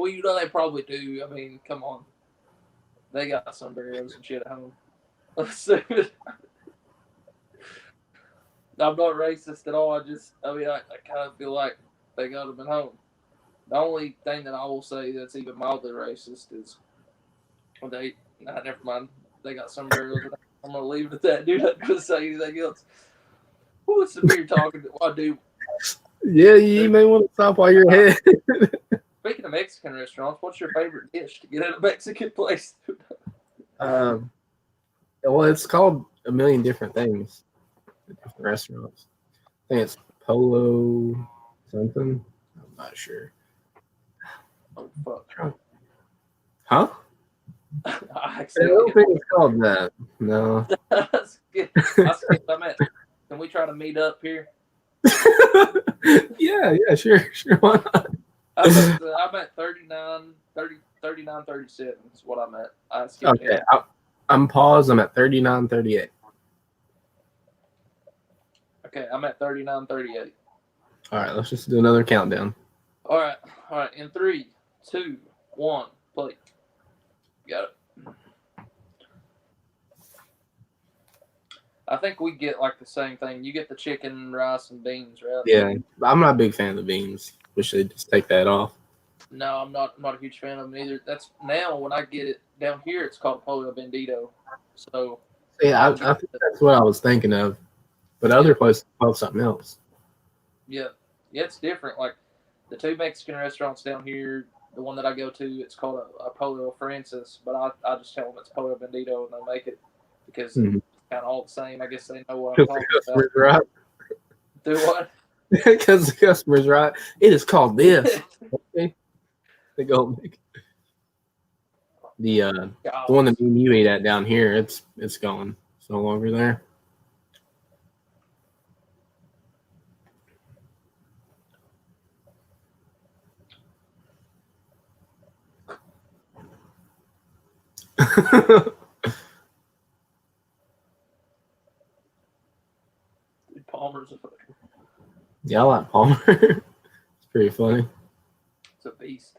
you know they probably do. I mean, come on, they got sombreros and shit at home. I'm not racist at all. I kind of feel like they got them at home. The only thing that I will say that's even mildly racist is never mind. They got sombreros. I'm gonna leave it at that, dude. I'm not gonna say anything else. What's the beer talking to? I do. Yeah, you may want to stop while you're ahead. Speaking of Mexican restaurants, what's your favorite dish to get at a Mexican place? It Well, it's called a million different things at different restaurants. I think it's Polo something. I'm not sure. Oh fuck! Huh? I I accidentally don't think it's called that. No. I skipped. I'm at. Can we try to meet up here? Yeah, sure. Why not? I'm at 39, 30, 39, 37 is what I'm at. I skipped Okay, him. I'm paused. I'm at 39:38. Okay, I'm at 39, 38. All right, let's just do another countdown. All right. In 3, 2, 1, play. Got it. I think we get like the same thing. You get the chicken, rice, and beans, right? Yeah, I'm not a big fan of the beans. Wish they'd just take that off. No, I'm not. A huge fan of them either. That's now when I get it down here, it's called pollo bandito. So Yeah, I think that's what I was thinking of, but other places call something else. yeah, it's different. Like the two Mexican restaurants down here, the one that I go to, it's called a pollo Francis, but I just tell them it's pollo bandito and they make it because it's kind of all the same. I guess they know what I'm talking about. Right? Do what? Because the customer's right. It is called this. Okay. They go make the one that me and you ate at down here. It's gone. It's no longer there. Palmer's a fucking. Yeah, I like Palmer. It's pretty funny. It's a beast.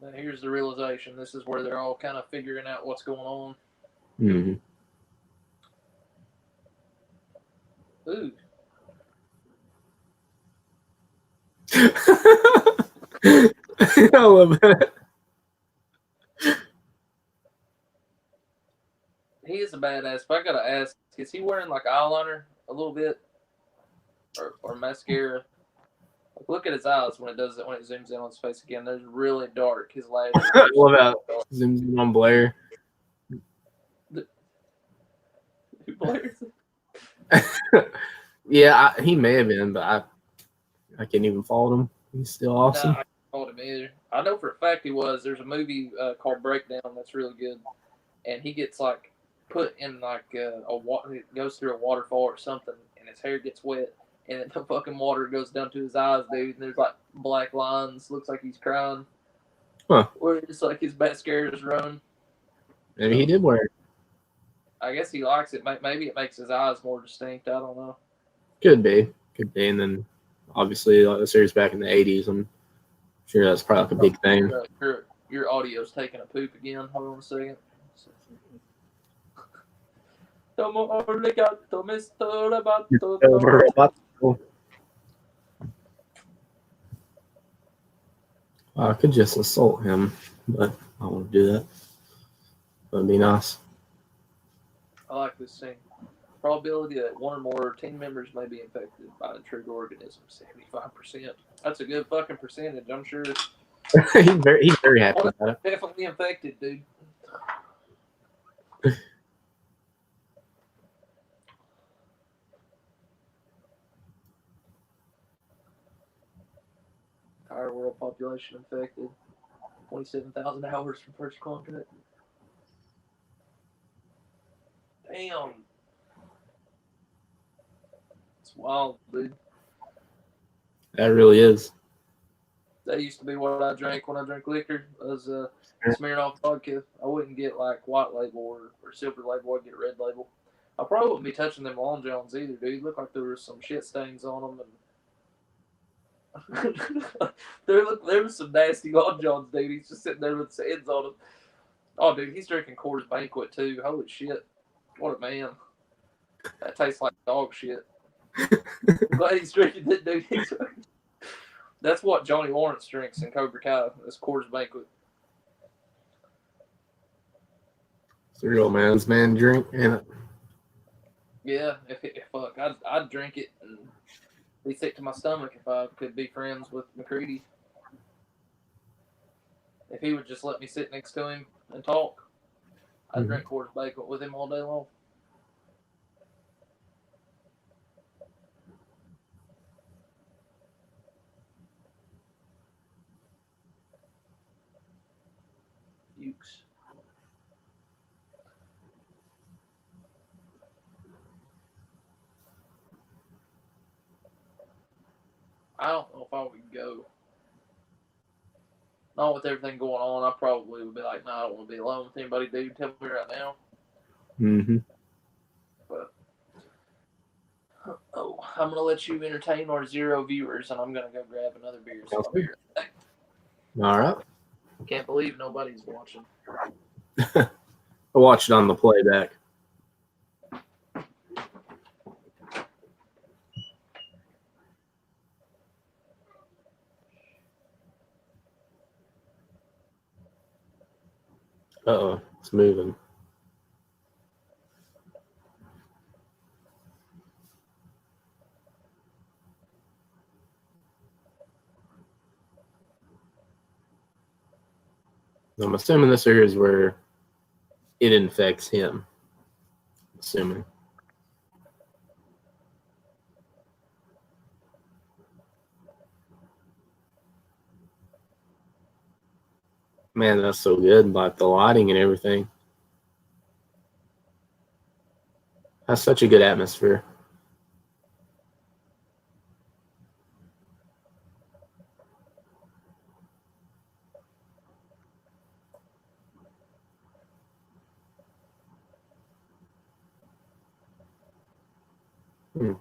Now here's the realization. This is where they're all kind of figuring out what's going on. Mm-hmm. Ooh. I love that. He is a badass, but I gotta ask, is he wearing like eyeliner a little bit? Or mascara? Like, look at his eyes when it does it, when it zooms in on his face again. They're really dark. His lashes. I love how it zooms in on Blair. Blair. Yeah, he may have been, but I can't even fault him. He's still awesome. Nah, I can't fault him either. I know for a fact he was. There's a movie called Breakdown that's really good, and he gets like put in like a water. It goes through a waterfall or something, and his hair gets wet, and the fucking water goes down to his eyes, dude. And there's like black lines. Looks like he's crying. Huh. Or it's like his mascara is running. Maybe he did wear it. I guess he likes it. Maybe it makes his eyes more distinct. I don't know. Could be. And then obviously the series back in the 80s. I'm sure that's probably like a big thing. Your audio's taking a poop again. Hold on a second. I could just assault him, but I won't do that. That'd be nice. I like this scene. Probability that one or more team members may be infected by the trigger organism, 75%. That's a good fucking percentage, I'm sure. he's very happy about it. Definitely infected, dude. Entire world population infected. 27,000 hours from first contact. Damn. It's wild, dude. That really is. That used to be what I drank when I drank liquor. I was Smirnoff vodka. I wouldn't get like white label or silver label. I'd get red label. I probably wouldn't be touching them Long Johns either, dude. Looked like there was some shit stains on them. And there was some nasty Long Johns, dude. He's just sitting there with sands on them. Oh, dude, he's drinking Coors Banquet too. Holy shit. What a man. That tastes like dog shit. I'm glad he's drinking that, dude. That's what Johnny Lawrence drinks in Cobra Kai. This Coors Banquet. It's a real man's man drink, ain't it? Yeah, if fuck, I'd drink it and be sick to my stomach if I could be friends with McCready. If he would just let me sit next to him and talk, I'd drink quarters bacon with him all day long. Ukes. I don't know if I would go. Not with everything going on, I probably would be like, no, I don't want to be alone with anybody, dude. Tell me right now. Mm-hmm. But I'm gonna let you entertain our 0 viewers, and I'm gonna go grab another beer. So I'll be right back. All right. Can't believe nobody's watching. I watched it on the playback. Uh-oh, it's moving. I'm assuming this here is where it infects him. Assuming. Man, that's so good. Like the lighting and everything. That's such a good atmosphere. Hmm.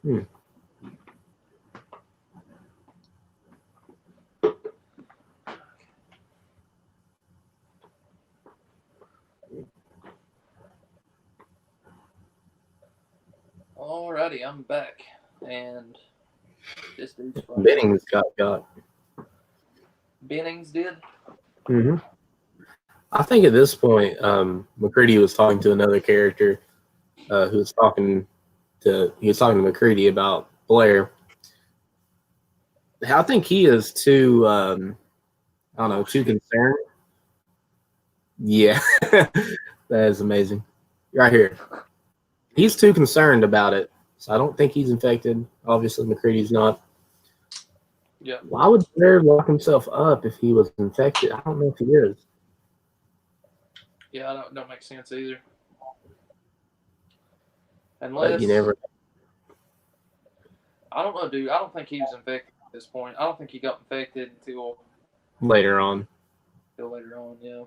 Hmm. Alrighty, I'm back, and this dude's Bennings got. Bennings did. Mm-hmm. I think at this point, McCready was talking to another character who was talking to McCready about Blair. I think he is too, I don't know, too concerned. Yeah, that is amazing. Right here. He's too concerned about it, so I don't think he's infected. Obviously, McCready's not. Yeah. Why would Blair lock himself up if he was infected? I don't know if he is. Yeah, that don't make sense either. But Unless you never. I don't know, dude. I don't think he was infected at this point. I don't think he got infected until Later on. later on. Yeah.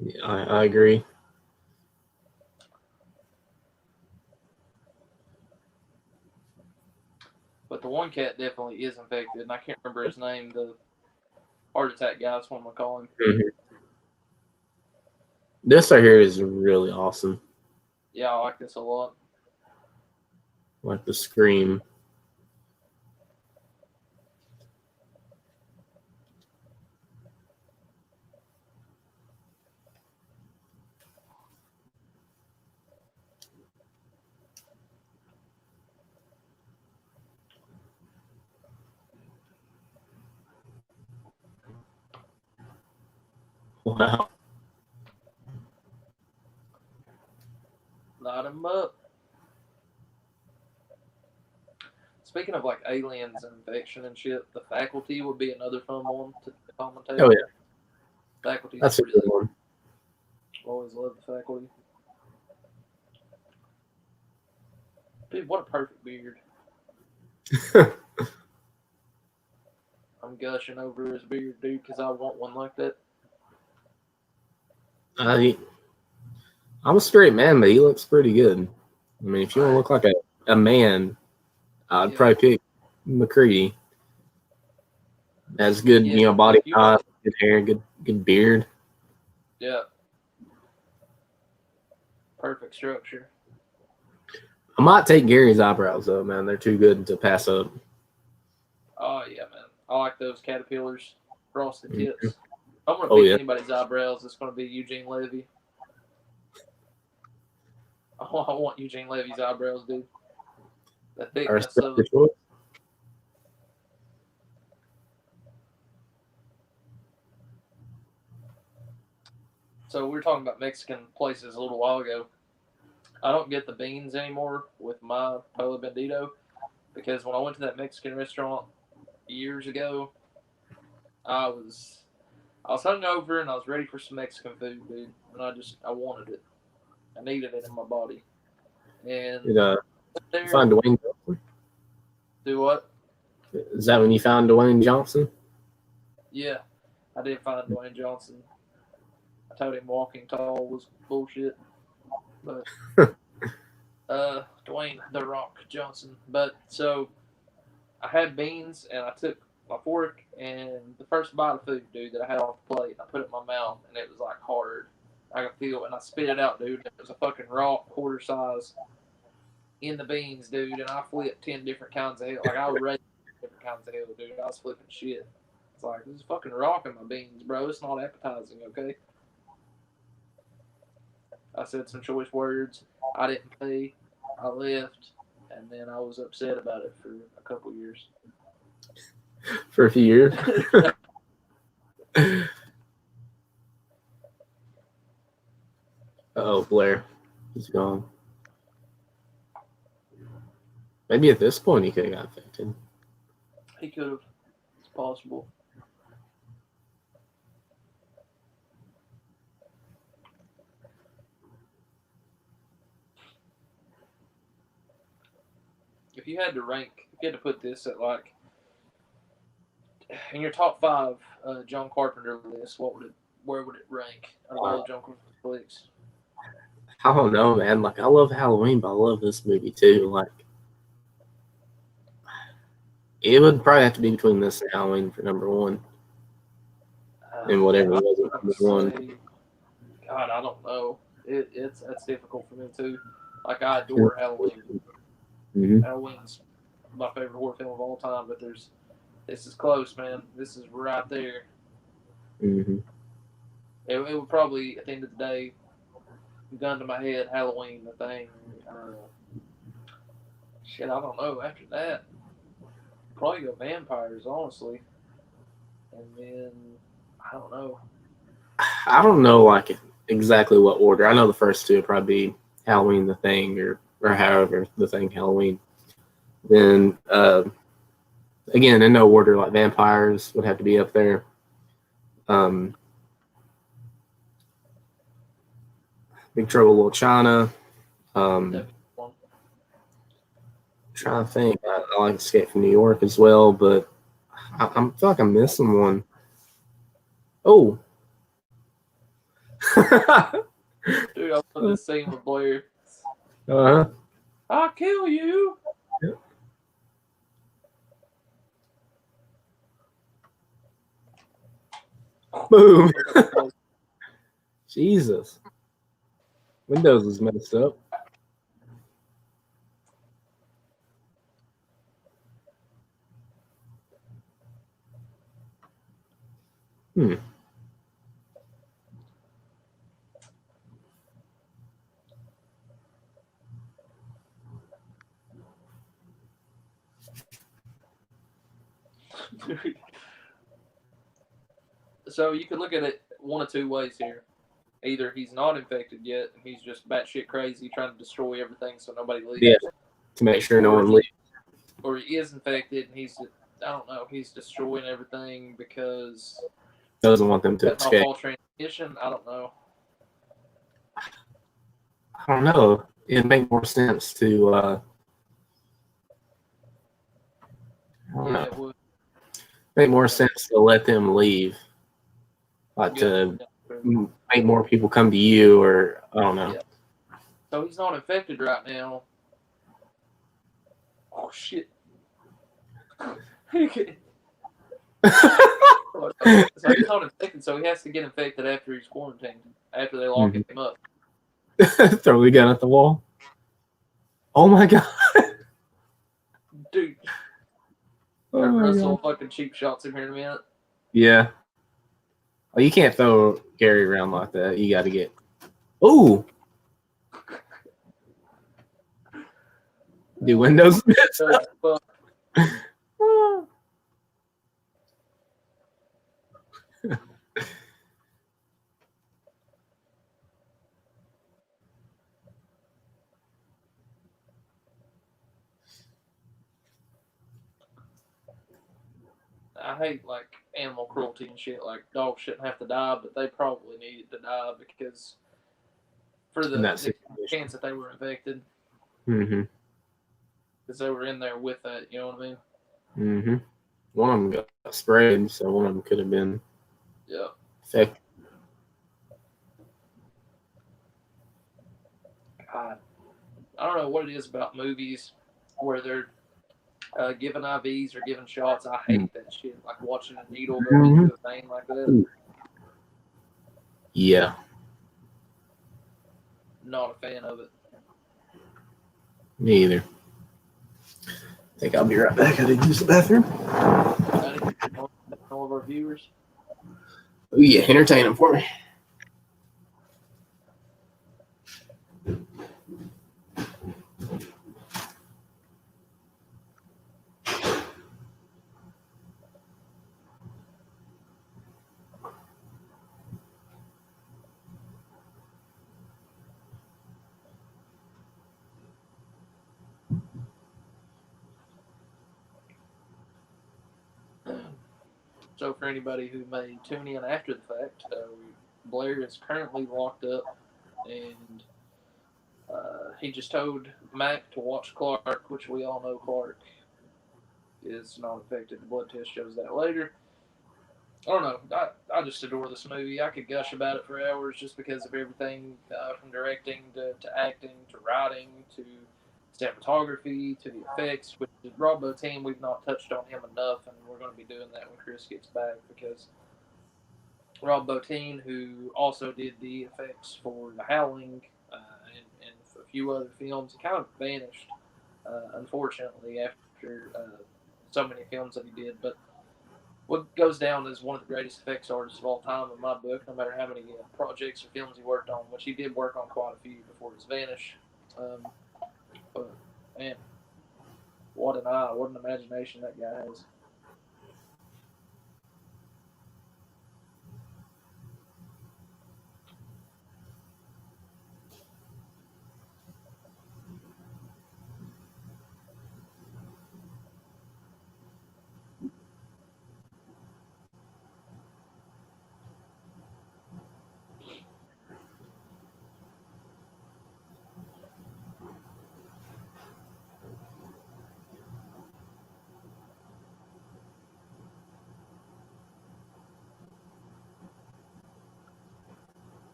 Yeah, I agree. But the one cat definitely is infected, and I can't remember his name. The heart attack guy. That's what I'm gonna call him. Mm-hmm. This right here is really awesome. Yeah, I like this a lot. Like the scream. Wow. Light him up. Speaking of like aliens and infection and shit, the Faculty would be another fun one to commentate. Oh yeah, Faculty's that's a pretty. good one. Always love the Faculty. Dude, what a perfect beard. I'm gushing over his beard, dude, because I want one like that. I'm a straight man, but he looks pretty good. I mean, if you want to look like a man, I'd probably pick McCready. Has good, Yeah, body if you type, want, good hair, good beard. yeah, perfect structure. I might take Gary's eyebrows though, man. They're too good to pass up. Oh yeah, man. I like those caterpillars, frosted Mhm. tips. If I'm gonna Oh pick yeah. anybody's eyebrows, it's gonna be Eugene Levy. I want Eugene Levy's eyebrows, dude. The I thickness respect of the it. choice. So we were talking about Mexican places a little while ago. I don't get the beans anymore with my Polo Bandito because when I went to that Mexican restaurant years ago, I was I was hungover and I was ready for some Mexican food, dude. And I wanted it. I needed it in my body. Did And you find there, Dwayne Johnson? do what? Is that when you found Dwayne Johnson? Yeah, I did find Dwayne Johnson. I told him walking tall was bullshit, but Dwayne the Rock Johnson. But so I had beans and I took my fork and the first bite of food, dude, that I had off the plate, I put it in my mouth and it was like hard. I could feel it and I spit it out, dude. It was a fucking rock quarter size in the beans, dude, and I flipped 10 different kinds of hell. Like I raised different kinds of hell, dude. I was flipping shit. It's like this is fucking rock in my beans, bro. It's not appetizing, okay? I said some choice words. I didn't pay. I left, and then I was upset about it for a couple years. For a few years. Oh, Blair. He's gone. Maybe at this point he could have got infected. He could have. It's possible. If you had to rank, if you had to put this at like in your top five John Carpenter list, where would it rank out of all John Carpenter flicks? I don't know, man. Like I love Halloween, but I love this movie too. Like it would probably have to be between this and Halloween for number one. And whatever I wasn't number one. say, God, I don't know. It's that's difficult for me too. Like I adore Halloween. Mm-hmm. Halloween's my favorite horror film of all time, but this is close, man. This is right there. Mm-hmm. It would probably at the end of the day, gun to my head, Halloween, the thing. Shit, I don't know. After that, probably go vampires, honestly, and then I don't know. I don't know like exactly what order. I know the first two would probably be Halloween the Thing or however the Thing Halloween. Then again in no order, like vampires would have to be up there. Big Trouble in Little China. Trying to think. I like Escape from New York as well, but I feel like I'm missing one. Oh. Dude, I love this scene with Blair. Uh-huh. I'll kill you. Yep. Boom. Jesus. Windows is messed up. Hmm. So you could look at it one of two ways here. Either he's not infected yet, and he's just batshit crazy, trying to destroy everything so nobody leaves. Yeah. To make sure no one leaves. Or he is infected, and I don't know, he's destroying everything because Doesn't want them to cutting off escape. all transmission. I don't know. I don't know. It'd make more sense to I don't know. It would Make more sense to let them leave. Like yeah, to make more people come to you, or I don't know. yeah. So he's not infected right now. Oh shit. So he's not infected, so he has to get infected after he's quarantined, after they lock him up. Throw the gun at the wall. Oh my god. Dude. Oh my Russell god. fucking cheap shots him here in a minute. Yeah. Oh, you can't throw Gary around like that. You got to get. Ooh. Do Windows miss? I hate like animal cruelty and shit. Like dogs shouldn't have to die, but they probably needed to die because for In the that situation. chance that they were infected, Mm-hmm. because they were in there with that. You know what I mean? Mm-hmm. One of them got sprayed, so one of them could have been infected. God, I don't know what it is about movies where they're giving IVs or giving shots. I hate that shit. Like watching a needle go into a vein like that. Yeah. Not a fan of it. Me either. I think I'll be right back. I did use the bathroom. All of our viewers. Oh yeah, entertain them for me. So for anybody who may tune in after the fact, Blair is currently locked up, and he just told Mac to watch Clark, which we all know Clark is not affected. The blood test shows that later. I don't know. I just adore this movie. I could gush about it for hours just because of everything from directing to acting to writing to cinematography to the effects. With Rob Bottin, we've not touched on him enough, and we're going to be doing that when Chris gets back because Rob Bottin, who also did the effects for The Howling and a few other films, he kind of vanished, unfortunately, after so many films that he did. But what goes down as one of the greatest effects artists of all time in my book, no matter how many projects or films he worked on, which he did work on quite a few before his vanish. But man, what an eye, what an imagination that guy has.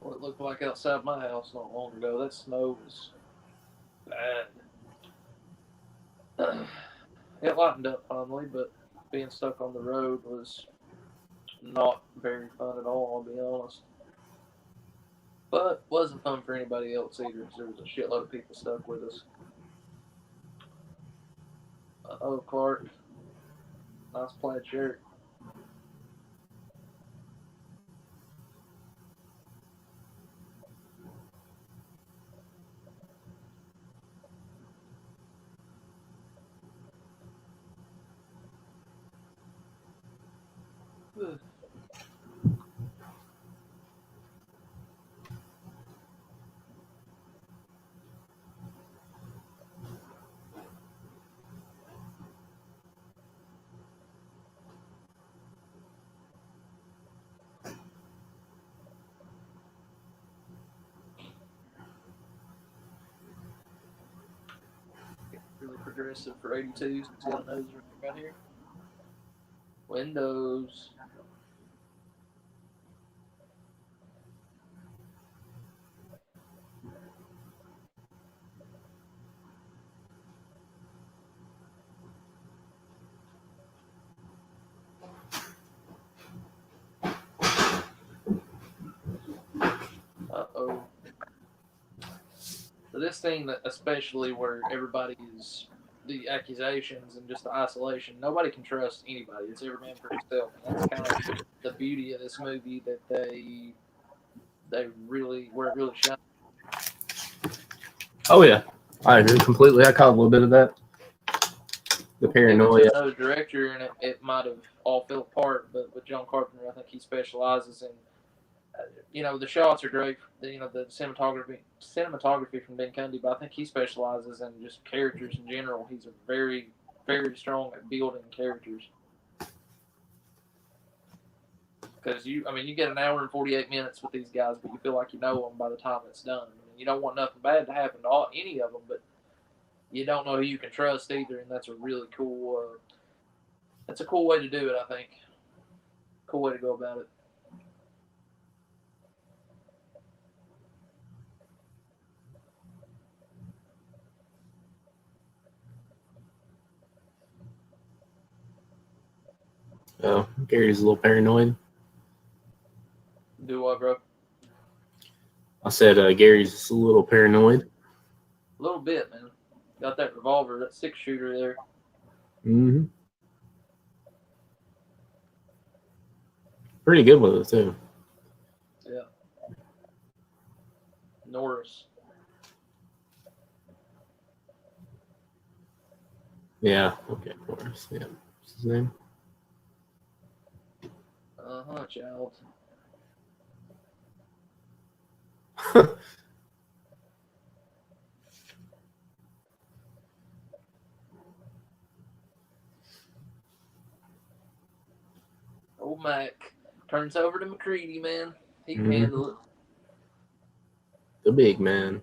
What it looked like outside my house not long ago. That snow was bad. It lightened up finally, but being stuck on the road was not very fun at all, I'll be honest. But wasn't fun for anybody else either, because there was a shitload of people stuck with us. Oh, Clark, nice plaid shirt. Really progressive for 82s. He's got a nose ring right here. Windows. Oh, so this thing, especially where everybody is the accusations and just the isolation, nobody can trust anybody. It's every man for himself, and that's kind of the beauty of this movie that they really where it really shines. Oh yeah, I agree completely. I caught a little bit of that. The paranoia. To another director, and it might have all fell apart. But with John Carpenter, I think he specializes in, the shots are great. The cinematography from Ben Cundy, but I think he specializes in just characters in general. He's a very, very strong at building characters. Because you get an hour and 48 minutes with these guys, but you feel like you know them by the time it's done. You don't want nothing bad to happen to any of them, but you don't know who you can trust either, and that's a really cool. That's a cool way to do it, I think. Cool way to go about it. Oh, Gary's a little paranoid. Do what, bro? I said Gary's a little paranoid. A little bit, man. Got that revolver, that 6-shooter there. Mm-hmm. Pretty good with it too. Yeah. Norris. Yeah. Okay, Norris. Yeah. What's his name? Child. Old Mac turns over to McCready, man. He can handle it. The big man.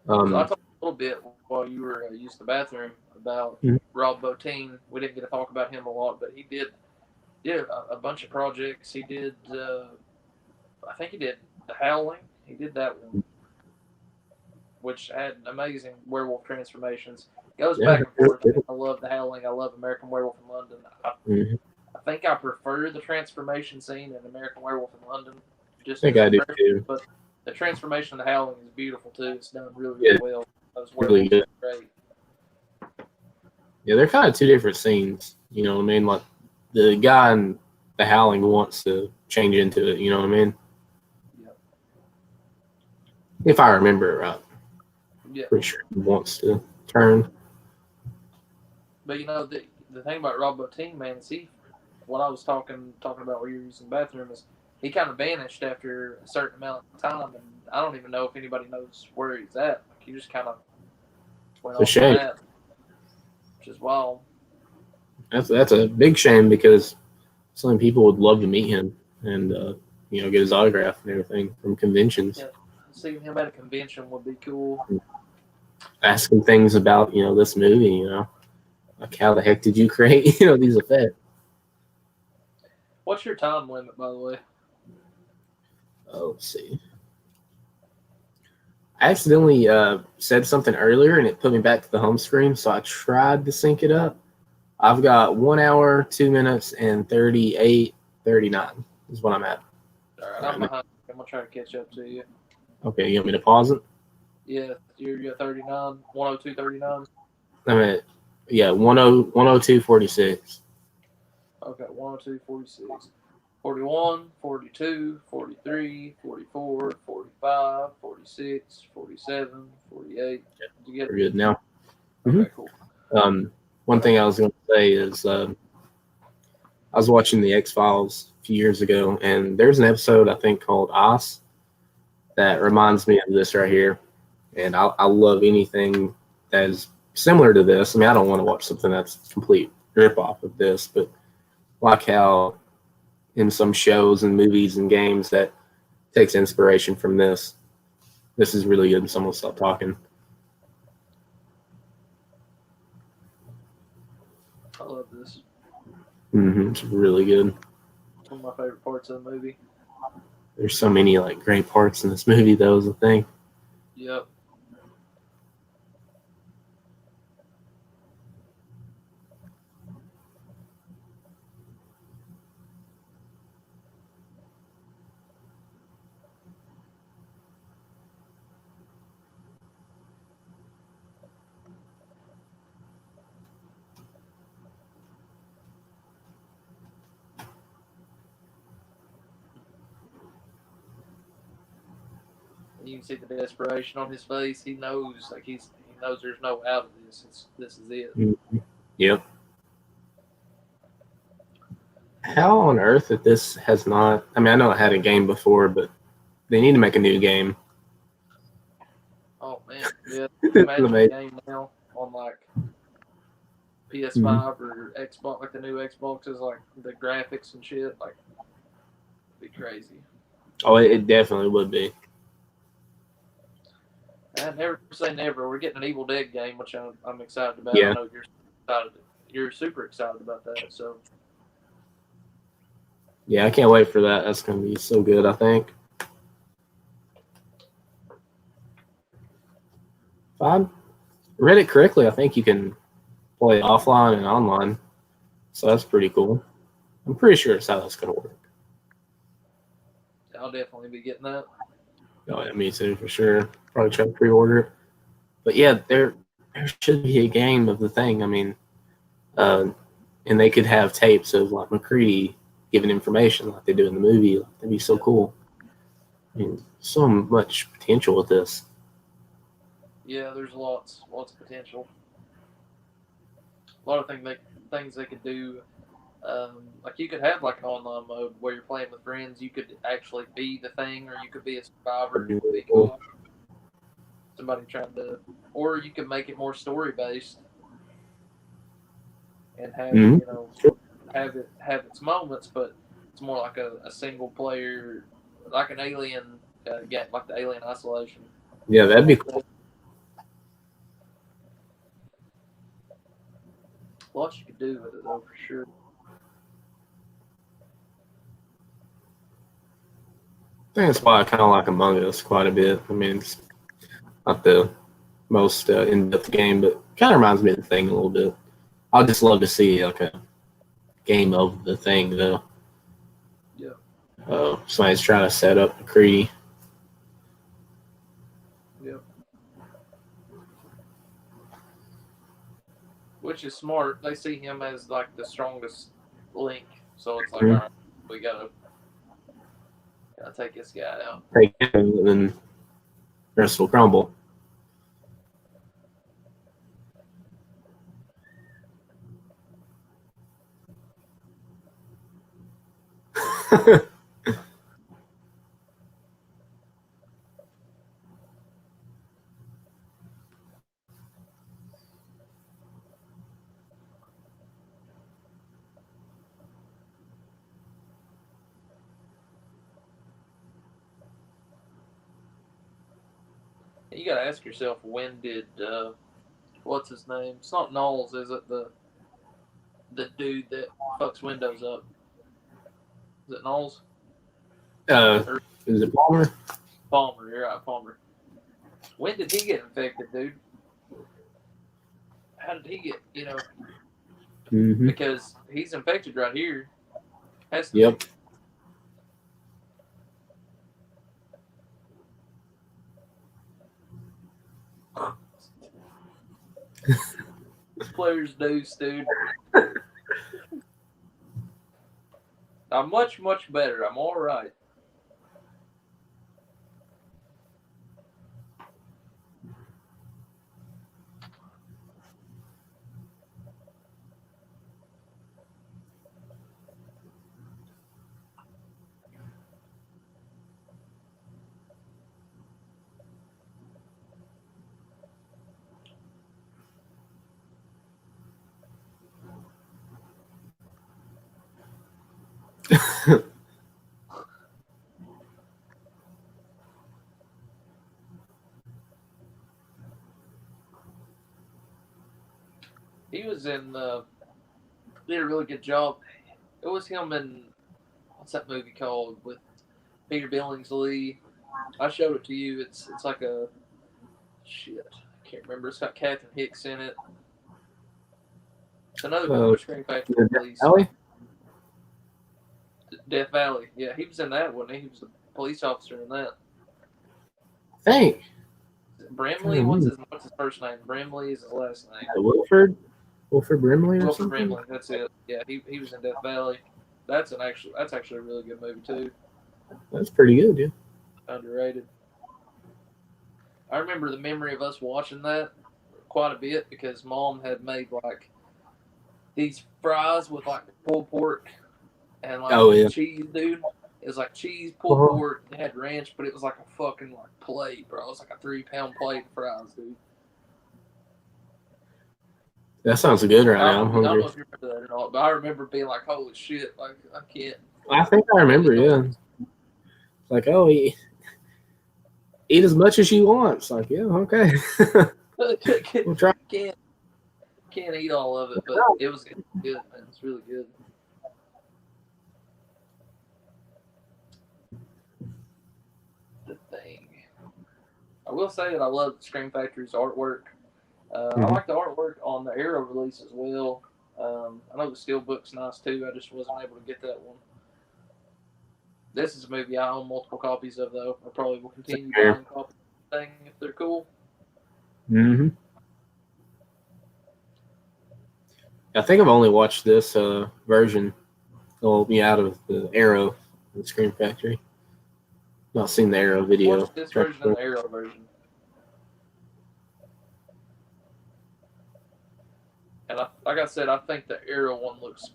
So I talked a little bit while you were using the bathroom about Rob Bottin. We didn't get to talk about him a lot, but he did a bunch of projects. He did, I think he did The Howling. He did that one, which had amazing werewolf transformations. Goes back and forth. I love The Howling. I love American Werewolf in London. I think I prefer the transformation scene in American Werewolf in London. I think I do too. But the transformation of The Howling is beautiful too. It's done really, really well. Those really good. Great. Yeah, they're kind of two different scenes. You know what I mean? Like the guy in The Howling wants to change into it. You know what I mean? Yep. If I remember it right. Yeah. Pretty sure he wants to turn. But the thing about Rob Bottin, man, is what I was talking about while you were using the bathroom is he kind of vanished after a certain amount of time, and I don't even know if anybody knows where he's at. Like he just kind of went off the map, which is wild. That's a big shame because so many people would love to meet him and get his autograph and everything from conventions. Yeah, seeing him at a convention would be cool. Asking things about this movie, like how the heck did you create these effects? What's your time limit, by the way? Let's see. I accidentally said something earlier and it put me back to the home screen, so I tried to sync it up. I've got 1 hour, 2 minutes, and 38:39 is what I'm at. All right, I'm behind. I'm going to try to catch up to you. Okay, you want me to pause it? Yeah, you're at 39, 102.39. I'm at 102.46. Okay, 102.46. 41, 42, 43, 44, 45, 46, 47, 48. Did you get it? We're good now. Okay, cool. One thing I was going to say is I was watching the X-Files a few years ago, and there's an episode I think called Ice that reminds me of this right here. And I love anything that is similar to this. I mean, I don't want to watch something that's complete rip-off of this, but like how in some shows and movies and games that takes inspiration from this. This is really good. Someone stop talking. I love this. It's really good. It's one of my favorite parts of the movie. There's so many great parts in this movie, though, is the thing. Yep. You can see the desperation on his face. He knows, like he knows there's no out of this. This is it. Mm-hmm. Yep. How on earth that this has not? I mean, I know it had a game before, but they need to make a new game. Oh man, yeah. Imagine a game now on like PS5 or Xbox, like the new Xboxes, like the graphics and shit, like it'd be crazy. Oh, it definitely would be. I never say never. We're getting an Evil Dead game, which I'm excited about. Yeah. I know you're excited. You're super excited about that. So yeah, I can't wait for that. That's gonna be so good. I think. If I read it correctly, I think you can play offline and online. So that's pretty cool. I'm pretty sure it's how that's gonna work. I'll definitely be getting that. Oh yeah, me too for sure. Probably try to pre-order it. But yeah, there should be a game of the thing. I mean, and they could have tapes of like McCready giving information like they do in the movie. Like, that'd be so cool. I mean, so much potential with this. Yeah, there's lots of potential. A lot of things they could do. Like you could have like an online mode where you're playing with friends. You could actually be the thing, or you could be a survivor. It would be cool. Somebody trying to, or you could make it more story based and have have its moments, but it's more like a single player, like an Alien game, like the Alien Isolation. Yeah, that'd be cool. Lots you could do with it though, for sure. I think that's why I kind of like Among Us quite a bit. I mean, it's not the most in-depth game, but kind of reminds me of the thing a little bit. I'd just love to see like a game of the thing, though. Yeah. Somebody's trying to set up McCready. Yep. Which is smart. They see him as like the strongest link, so it's like, all right, we gotta take this guy out. Take him, and then the rest will crumble. You gotta ask yourself, when did what's his name? It's not Knowles, is it? The dude that fucks windows up. Is it Knowles? Is it Palmer? Palmer, you're right, Palmer. When did he get infected, dude? How did he get, Because he's infected right here. Yep. Players deuce, dude. I'm much, much better. I'm all right. He was in. Did a really good job. It was him in what's that movie called with Peter Billingsley? I showed it to you. It's like a shit. I can't remember. It's got Catherine Hicks in it. It's another Screen Factory release. Death Valley. Yeah, he was in that one. He was a police officer in that. I think. Brimley? What's his first name? Brimley is his last name. Wilford Brimley or something? Brimley, that's it. Yeah, he was in Death Valley. That's actually a really good movie too. That's pretty good, yeah. Underrated. I remember the memory of us watching that quite a bit because Mom had made like these fries with like pulled pork and like Oh yeah. cheese, dude. It was like cheese, pulled Uh-huh. pork, it had ranch, but it was like a fucking like plate, bro. It was like a 3-pound plate of fries, dude. That sounds good right now. I'm I don't hungry. know if you remember that or not, but I remember being like, "Holy shit!" Like I I think I can't remember. eat all Yeah. Like, oh, eat as much as you want. It's like, yeah, okay. this. We'll try. can't can't eat all of it, but it was good, man. It's really good. The thing. I will say that I love Scream Factory's artwork. I Mhm. like the artwork on the Arrow release as well. I know the Steelbook's nice too. I just wasn't able to get that one. This is a movie I own multiple copies of, though. I probably will continue Fair. buying copies of the thing if they're cool. Mm-hmm. I think I've only watched this version. Well, yeah, out of the Arrow, the Scream Factory. Not seen the Arrow video. Watch this version and the Arrow version. And like I said, I think the Arrow one looks.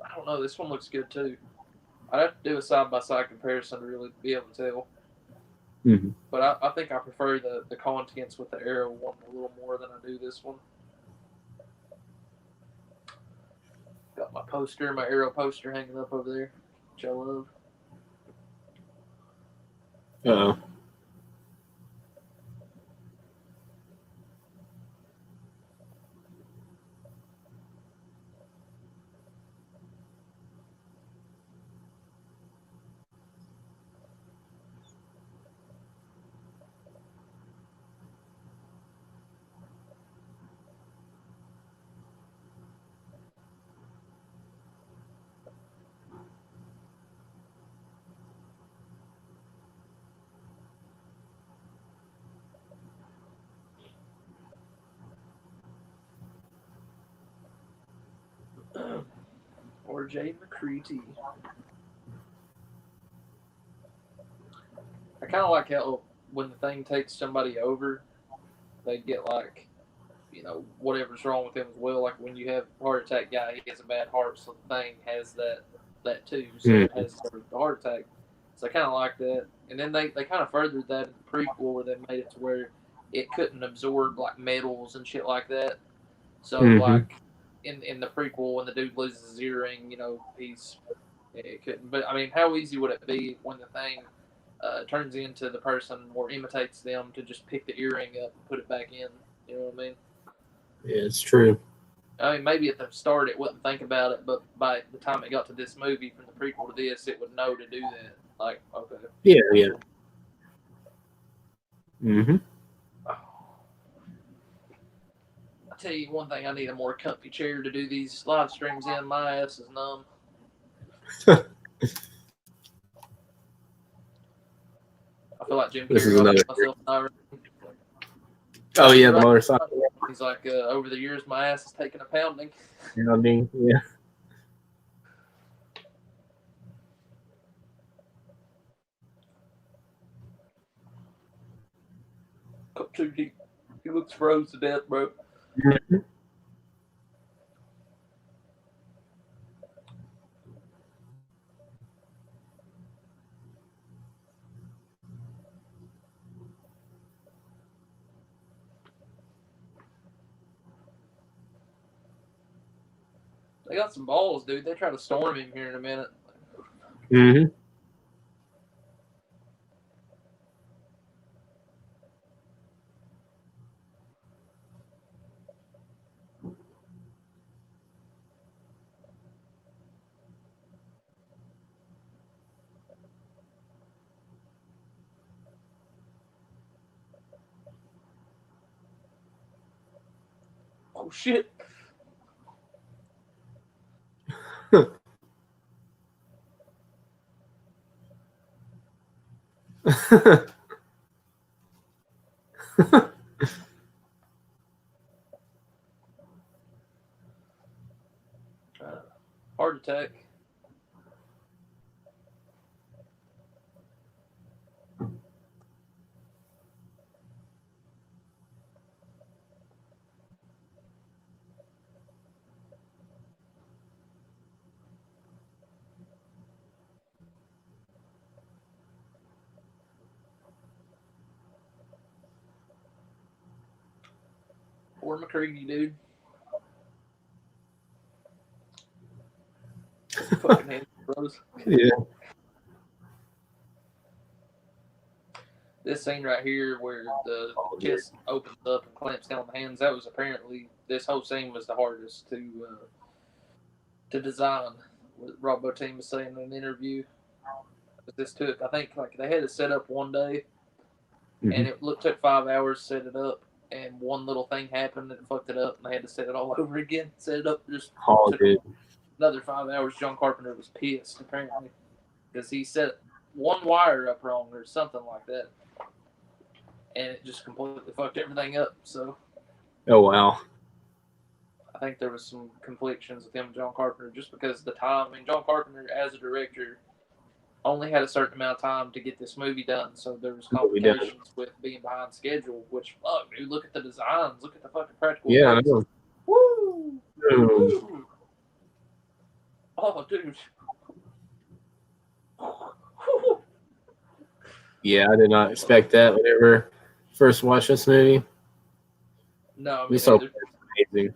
I don't know. This one looks good too. I'd have to do a side by side comparison to really be able to tell. Mm-hmm. But I think I prefer the contents with the Arrow one a little more than I do this one. Got my poster, my Arrow poster hanging up over there, which I love. Uh-oh. Or Jay McCready. I kind of like how when the thing takes somebody over, they get like, whatever's wrong with them as well. Like when you have a heart attack guy, he has a bad heart, so the thing has that too. So it Mm-hmm. has the heart attack. So I kind of like that. And then they kind of furthered that in the prequel where they made it to where it couldn't absorb like metals and shit like that. So Mm-hmm. like in the prequel when the dude loses his earring, it couldn't. But I mean, how easy would it be when the thing turns into the person or imitates them to just pick the earring up and put it back in? You know what I mean? Yeah, it's true. I mean, maybe at the start it wouldn't think about it, but by the time it got to this movie, from the prequel to this, it would know to do that. Like, okay. Yeah, yeah. Mm-hmm. Oh. I tell you one thing, I need a more comfy chair to do these live streams in. My ass is numb. I feel like Jim This is Carrey another. lost myself in Irene. Oh You're yeah, the right. motorcycle. He's like, over the years, my ass has taken a pounding. You know what I mean? Yeah. Cut too deep. He looks froze to death, bro. Mm-hmm. They got some balls, dude. They try to storm him here in a minute. Mm-hmm. Oh shit. Heart attack. Poor McCready, dude. Fucking hands froze. Yeah. This scene right here where the chest opens up and clamps down the hands, that was apparently, this whole scene was the hardest to design. What Rob Bottin was saying in an interview. This took, I think, like they had it set up one day, and it took 5 hours to set it up, and one little thing happened and it fucked it up, and they had to set it all over again. Set it up, just took another 5 hours. John Carpenter was pissed, apparently, because he set one wire up wrong or something like that, and it just completely fucked everything up. So, oh wow, I think there was some conflictions with him and John Carpenter just because of the time. I mean, John Carpenter as a director only had a certain amount of time to get this movie done, so there was complications with being behind schedule. Which, fuck, dude, look at the designs, look at the fucking practical effects. Woo! Woo! Oh, dude. Yeah, I did not expect that whenever I first watched this movie. No, I mean, so amazing.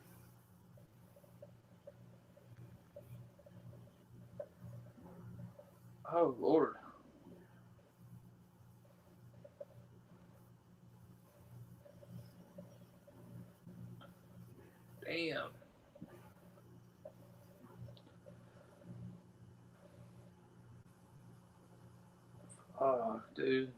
Oh, Lord. Damn. Oh, dude.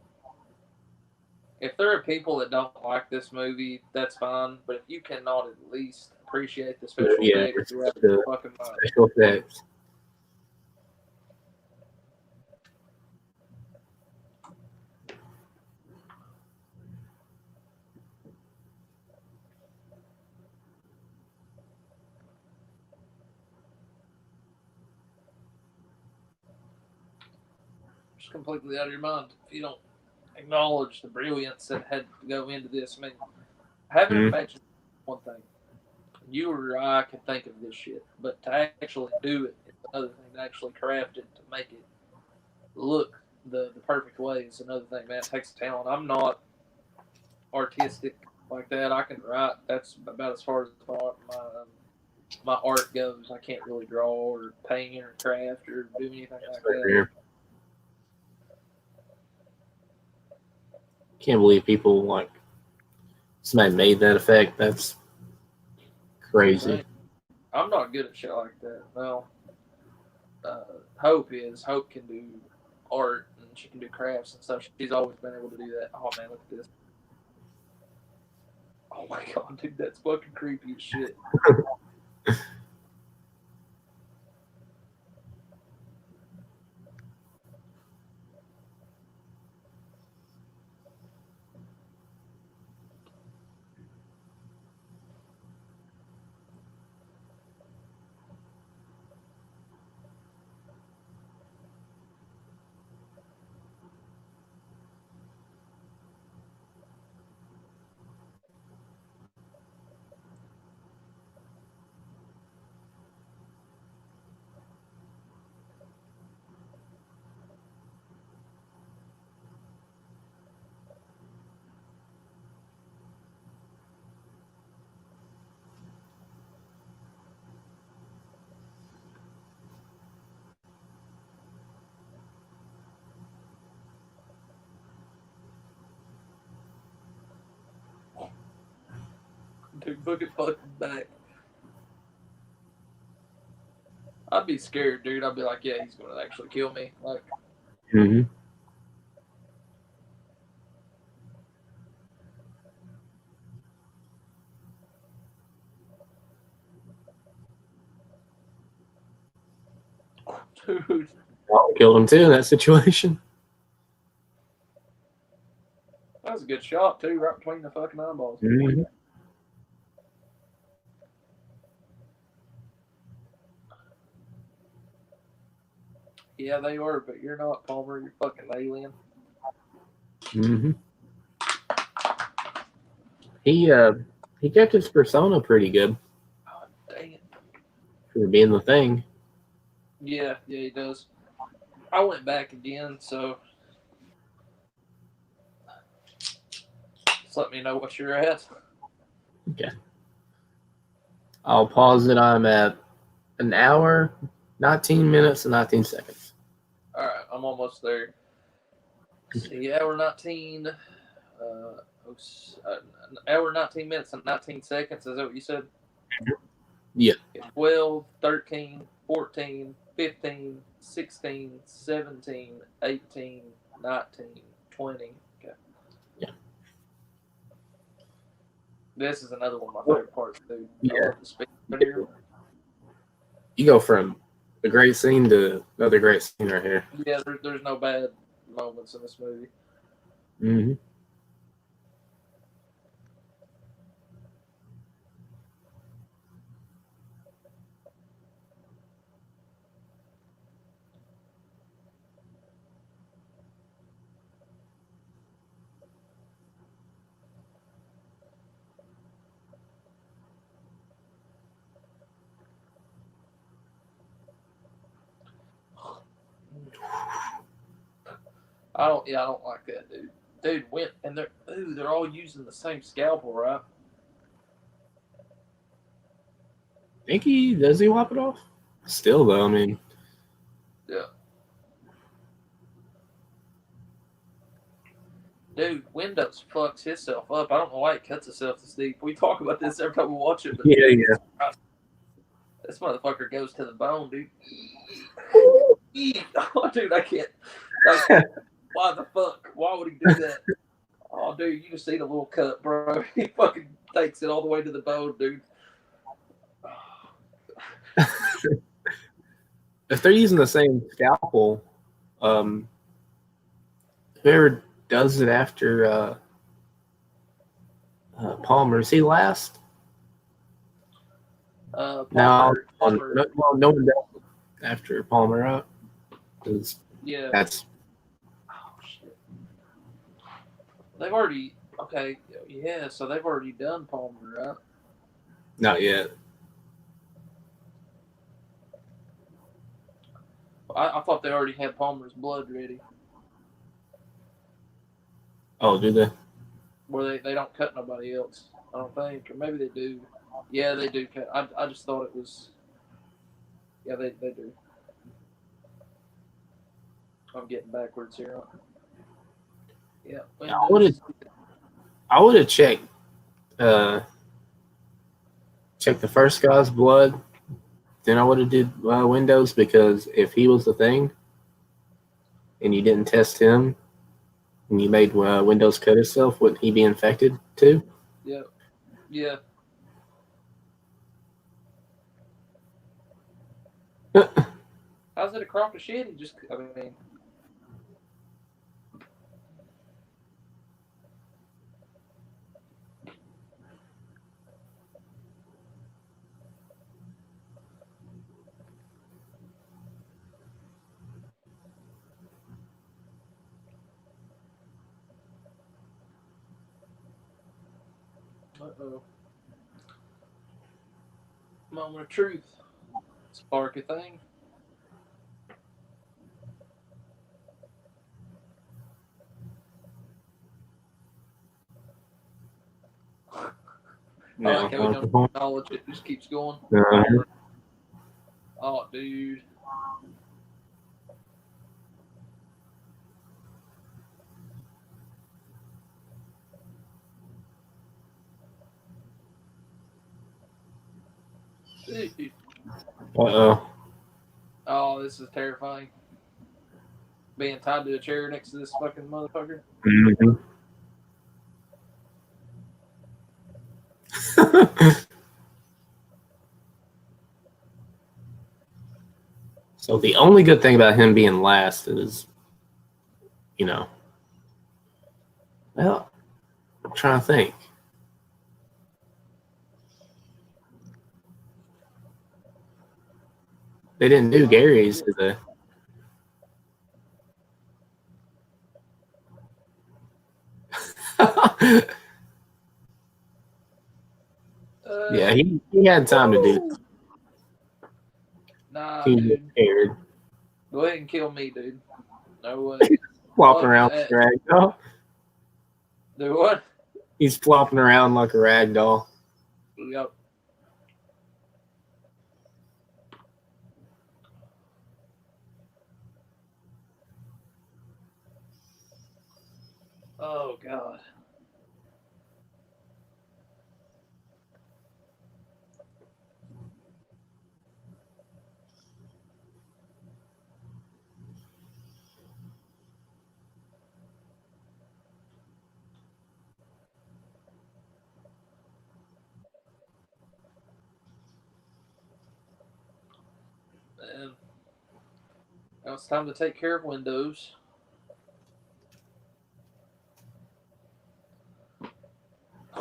If there are people that don't like this movie, that's fine. But if you cannot at least appreciate the special effects, you're out of your fucking mind. Special effects. Just completely out of your mind if you don't acknowledge the brilliance that had to go into this. I mean, having imagined one thing, you or I could think of this shit, but to actually do it is another thing. To actually craft it to make it look the perfect way is another thing, man. It takes talent. I'm not artistic like that. I can write. That's about as far as my art goes. I can't really draw or paint or craft or do anything like that. Can't believe people like somebody made that effect. That's crazy. I'm not good at shit like that. Well, Hope can do art and she can do crafts and stuff. She's always been able to do that. Oh man, look at this. Oh my god, dude, that's fucking creepy as shit. Dude, look at fucking back. I'd be scared, dude. I'd be like, yeah, he's gonna actually kill me. Like, dude. Killed him too in that situation. That was a good shot too, right between the fucking eyeballs. Yeah, they are, but you're not, Palmer. You're fucking alien. He kept his persona pretty good. Oh, dang it. For being the Thing. Yeah, he does. I went back again, so just let me know what you're at. Okay. I'll pause it. I'm at an hour, 19 minutes, and 19 seconds. All right, I'm almost there. See, hour 19, hour 19 minutes and 19 seconds. Is that what you said? Yeah. 12, 13, 14, 15, 16, 17, 18, 19, 20. Okay. Yeah. This is another one of my favorite parts, dude. Yeah. I love the speed right here. You go from a great scene to another great scene right here. Yeah, there's no bad moments in this movie. Mm-hmm. I don't like that, dude. Dude, they're all using the same scalpel, right? Think does he wipe it off? Still though, I mean. Yeah. Dude, Windows fucks himself up. I don't know why he cuts himself this deep. We talk about this every time we watch it, but Yeah. this motherfucker goes to the bone, dude. Oh, dude, I can't. Like, why the fuck? Why would he do that? Oh, dude, you just see the little cut, bro. He fucking takes it all the way to the bone, dude. If they're using the same scalpel, whoever does it after Palmer, is he last? Palmer, no one does it after Palmer, right? Yeah. That's. Oh shit. They've already yeah. So they've already done Palmer, right? Not yet. I thought they already had Palmer's blood ready. Oh, do they? Where they don't cut nobody else. I don't think, or maybe they do. Yeah, they do cut. I just thought it was. Yeah, they do. I'm getting backwards here. Yeah. I would have checked the first guy's blood. Then I would have did Windows, because if he was the thing and you didn't test him and you made Windows cut himself, wouldn't he be infected too? Yeah. Yeah. How's it a crock of shit? I mean. Uh-oh. Moment of truth. Spark a thing. I like how we don't acknowledge it. Just keeps going. Oh, dude. Dude. Oh, this is terrifying. Being tied to a chair next to this fucking motherfucker. Mm-hmm. So the only good thing about him being last is, well, I'm trying to think. They didn't do Gary's, did they? Yeah, he had time to do it. Nah, he dude. was scared. Go ahead and kill me, dude. No way. Flopping around like a rag doll. Do what? He's flopping around like a rag doll. Yep. Oh God. And now it's time to take care of windows.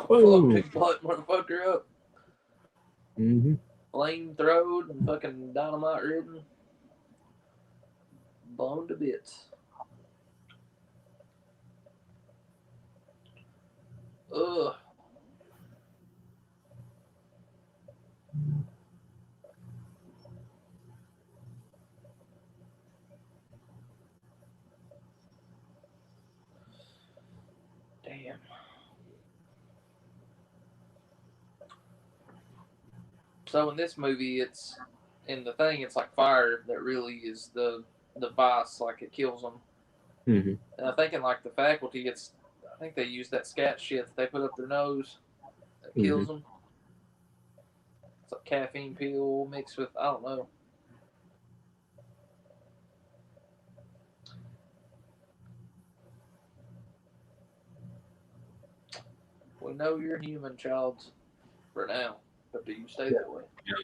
Blow a Boom. big butt motherfucker up. Mm-hmm. Flame throwed and fucking dynamite ridden. Blown to bits. Ugh. Damn. So in this movie, it's in the thing. It's like fire that really is the vice. Like it kills them. Mm-hmm. And I think in like the faculty, it's I think they use that scat shit that they put up their nose that Mm-hmm. kills them. It's like caffeine pill mixed with I don't know. We know you're human, child, for now, but do you stay that way? Yeah.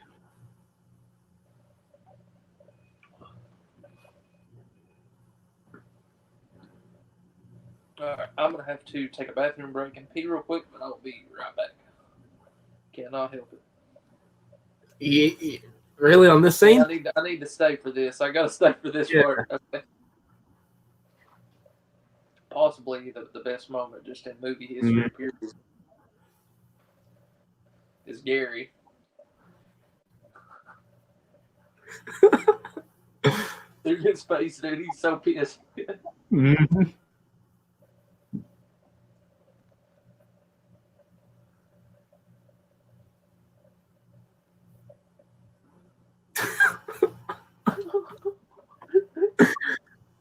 Alright, I'm gonna have to take a bathroom break and pee real quick, but I'll be right back. Cannot help it. Really on this scene? I need to stay for this. I gotta stay for this part. Okay. Possibly the best moment just in movie history, period, is Gary. Through his face, dude. He's so pissed. Mm-hmm.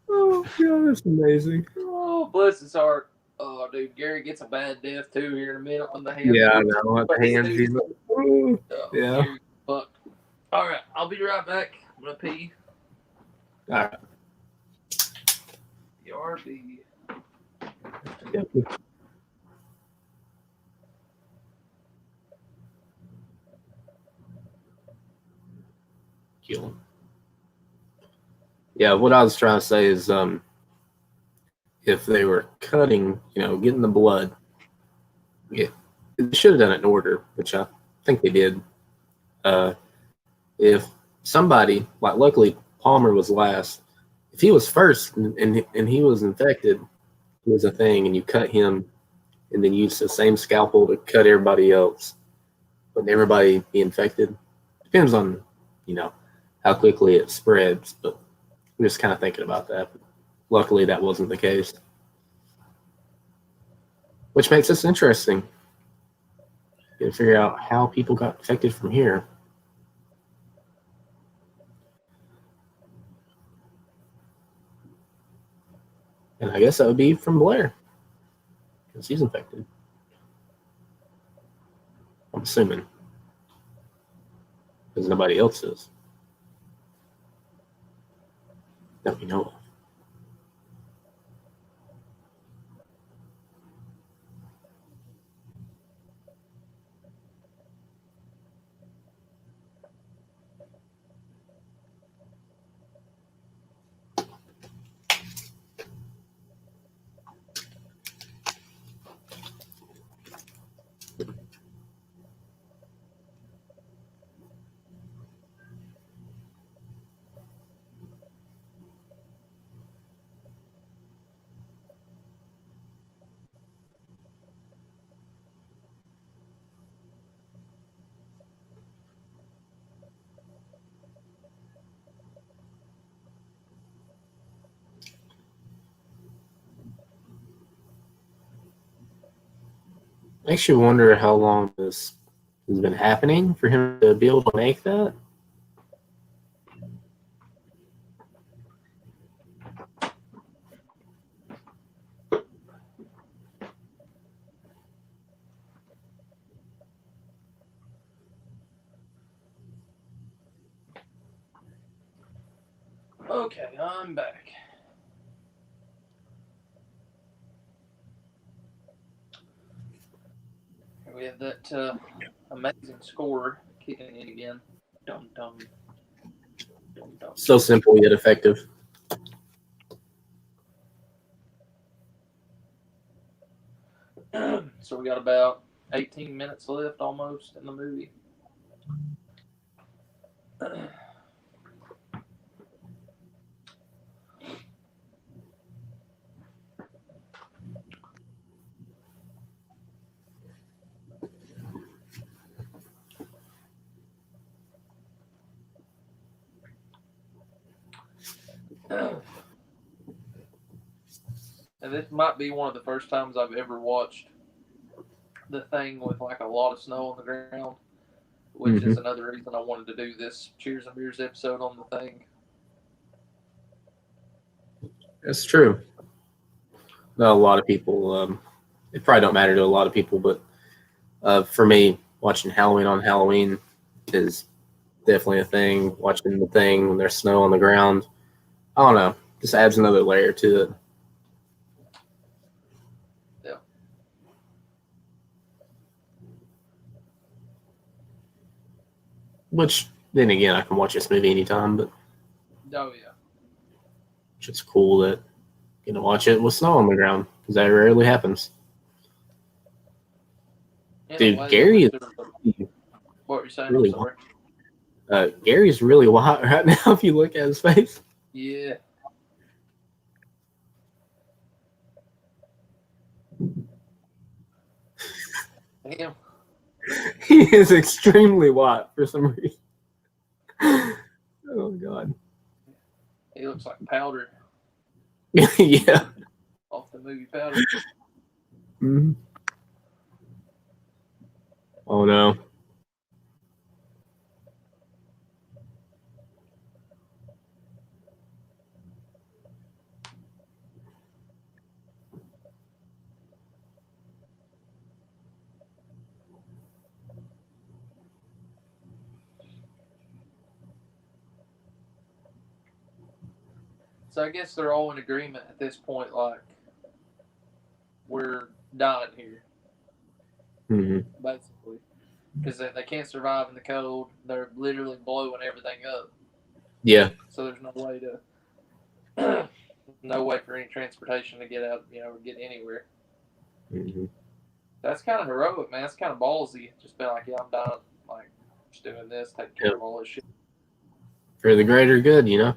Oh, God, that's amazing. Oh, bless his heart. Oh, dude, Gary gets a bad death too here in a minute when the hand. Yeah, I know. At the hands, he's like, oh, yeah. Gary fucked. All right, I'll be right back. I'm gonna pee. All right. BRB. Yep. Kill him. Yeah, what I was trying to say is, if they were cutting, getting the blood, yeah, they should have done it in order, which I think they did. If somebody, like luckily Palmer was last, if he was first and he was infected, it was a thing, and you cut him, and then use the same scalpel to cut everybody else, wouldn't everybody be infected? Depends on, how quickly it spreads, but I'm just kind of thinking about that. But luckily, that wasn't the case. Which makes this interesting. You gotta figure out how people got infected from here. And I guess that would be from Blair, because he's infected. I'm assuming. Because nobody else is. That we know of. Makes you wonder how long this has been happening for him to be able to make that. Okay, I'm back. We have that amazing score kicking in again. Dum dum dum dum. So simple yet effective. So we got about 18 minutes left almost in the movie. And this might be one of the first times I've ever watched the thing with like a lot of snow on the ground, which is another reason I wanted to do this Cheers and Beers episode on the thing. That's true. No, a lot of people. It probably don't matter to a lot of people, but for me, watching Halloween on Halloween is definitely a thing. Watching the thing when there's snow on the ground, I don't know, just adds another layer to it. Yeah. Which then again, I can watch this movie anytime, but Oh yeah. it's just cool that you know watch it with snow on the ground because that rarely happens. Dude, Gary is what were you saying? really I'm sorry. Gary's really white right now. If you look at his face, Yeah. Damn. he is extremely white for some reason. Oh God. He looks like powder. Yeah. Off the movie Powder. Mm-hmm. Oh no. So I guess they're all in agreement at this point, like we're dying here, basically, because they can't survive in the cold. They're literally blowing everything up. Yeah. So there's no way to, no way for any transportation to get out, or get anywhere. That's kind of heroic, man. That's kind of ballsy. Just being like, yeah, I'm dying, like just doing this, taking care of all this shit. For the greater good, you know.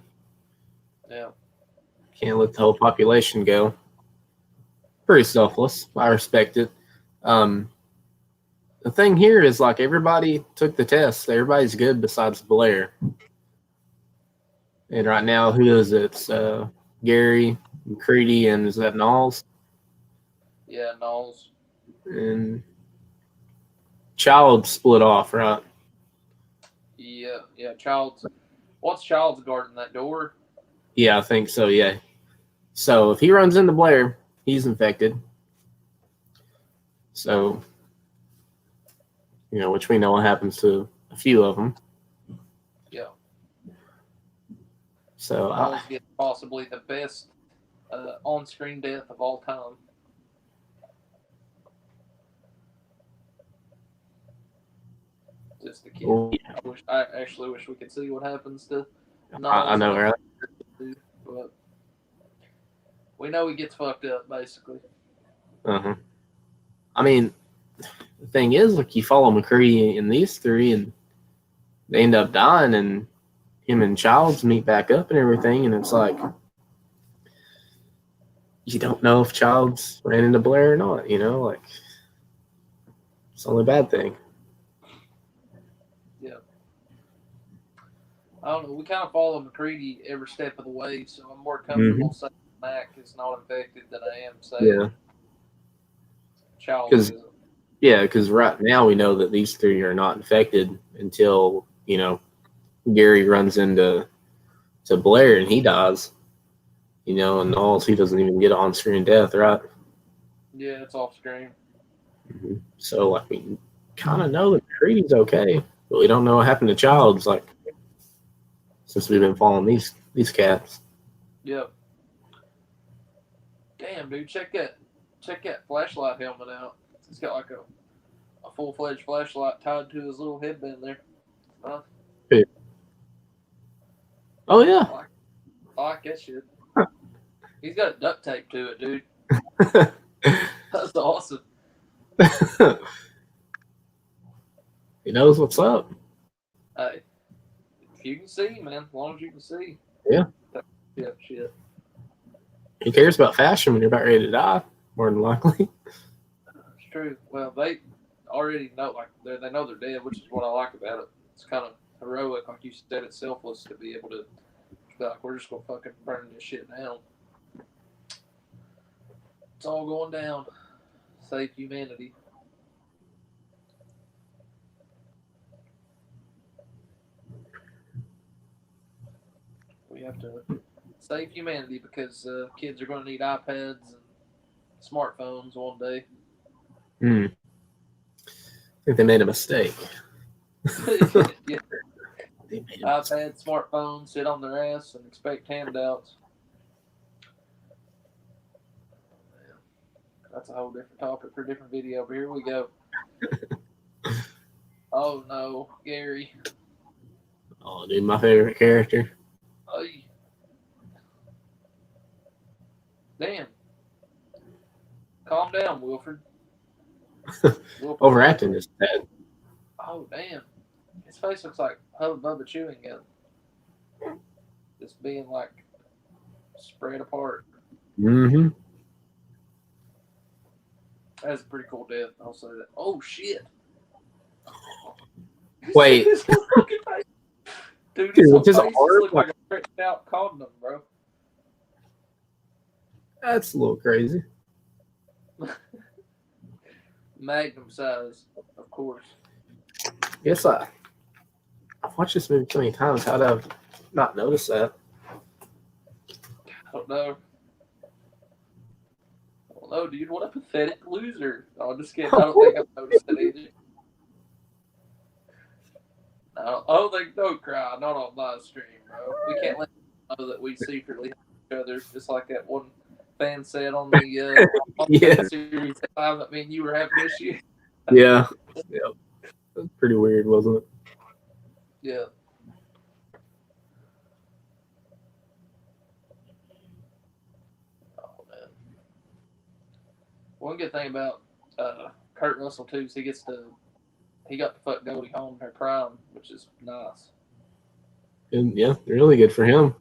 Yeah. Can't let the whole population go. Pretty selfless. I respect it. The thing here is like everybody took the test. Everybody's good besides Blair. And right now, who is it? It's Gary, McCready, and is that Knowles? Yeah, Knowles. And Child split off, right? Yeah. What's Child's guarding that door? Yeah, I think so, yeah. So if he runs into Blair, he's infected. So, which we know what happens to a few of them. Yeah. So Knowles gets possibly the best on-screen death of all time. Just the kid. Oh, yeah. I actually wish we could see what happens to Knowles. I know, right? But we know he gets fucked up, basically. Uh-huh. I mean, the thing is, like, you follow McCready in these three, and they end up dying, and him and Childs meet back up and everything, and it's like, you don't know if Childs ran into Blair or not, like, it's the only bad thing. Yeah. I don't know. We kind of follow McCready every step of the way, so I'm more comfortable saying Mac is not infected than I am saying Childs isn't. Yeah, because right now we know that these three are not infected until, Gary runs into Blair and he dies. And Knowles, he doesn't even get on-screen death, right? Yeah, it's off-screen. So, like, we kind of know that McCready's okay, but we don't know what happened to Childs, like, since we've been following these These cats. Yep. Damn, dude, check that flashlight helmet out. It's got like a full-fledged flashlight tied to his little headband there. Huh? Oh yeah. I like that shit. He's got a duct tape to it, dude. That's awesome. He knows what's up. Hey, if you can see, man, as long as you can see. Yeah. Yeah, shit. He cares about fashion when you're about ready to die, more than likely. It's true. Well, they already know, like, they know they're dead, which is what I like about it. It's kind of heroic, like you said. It's selfless to be able to be like, we're just gonna fucking burn this shit down. It's all going down. Save humanity. We have to save humanity because kids are going to need iPads and smartphones one day. I think they made a mistake. Yeah. iPad, smartphone, sit on their ass and expect handouts. That's a whole different topic for a different video, but here we go. Oh no, Gary. Oh, dude, my favorite character. Ay. Damn. Calm down, Wilfred. Overacting is bad. Oh, damn. His face looks like Hubba Bubba chewing gum. Just being like spread apart. Mm-hmm. That's a pretty cool death. I'll say that. Oh, shit. Wait. His fucking face. Dude, his face just looks like a stretched out condom, bro. That's a little crazy. Magnum size, of course. Yes, I've watched this movie so many times. How'd I not notice that? I don't know. Oh, dude, what a pathetic loser. Oh, I'm just kidding. I don't think I've noticed it either. No, oh, don't cry. Not on live stream, bro. We can't let them know that we secretly hate each other. Just like that one fan said on the Yeah. series 5. I mean, you were having issues. Yeah. Yeah. That was pretty weird, wasn't it? Yeah. Oh, man. One good thing about Kurt Russell, too, is he got to fuck Goldie Hawn in her prime, which is nice. And yeah, really good for him.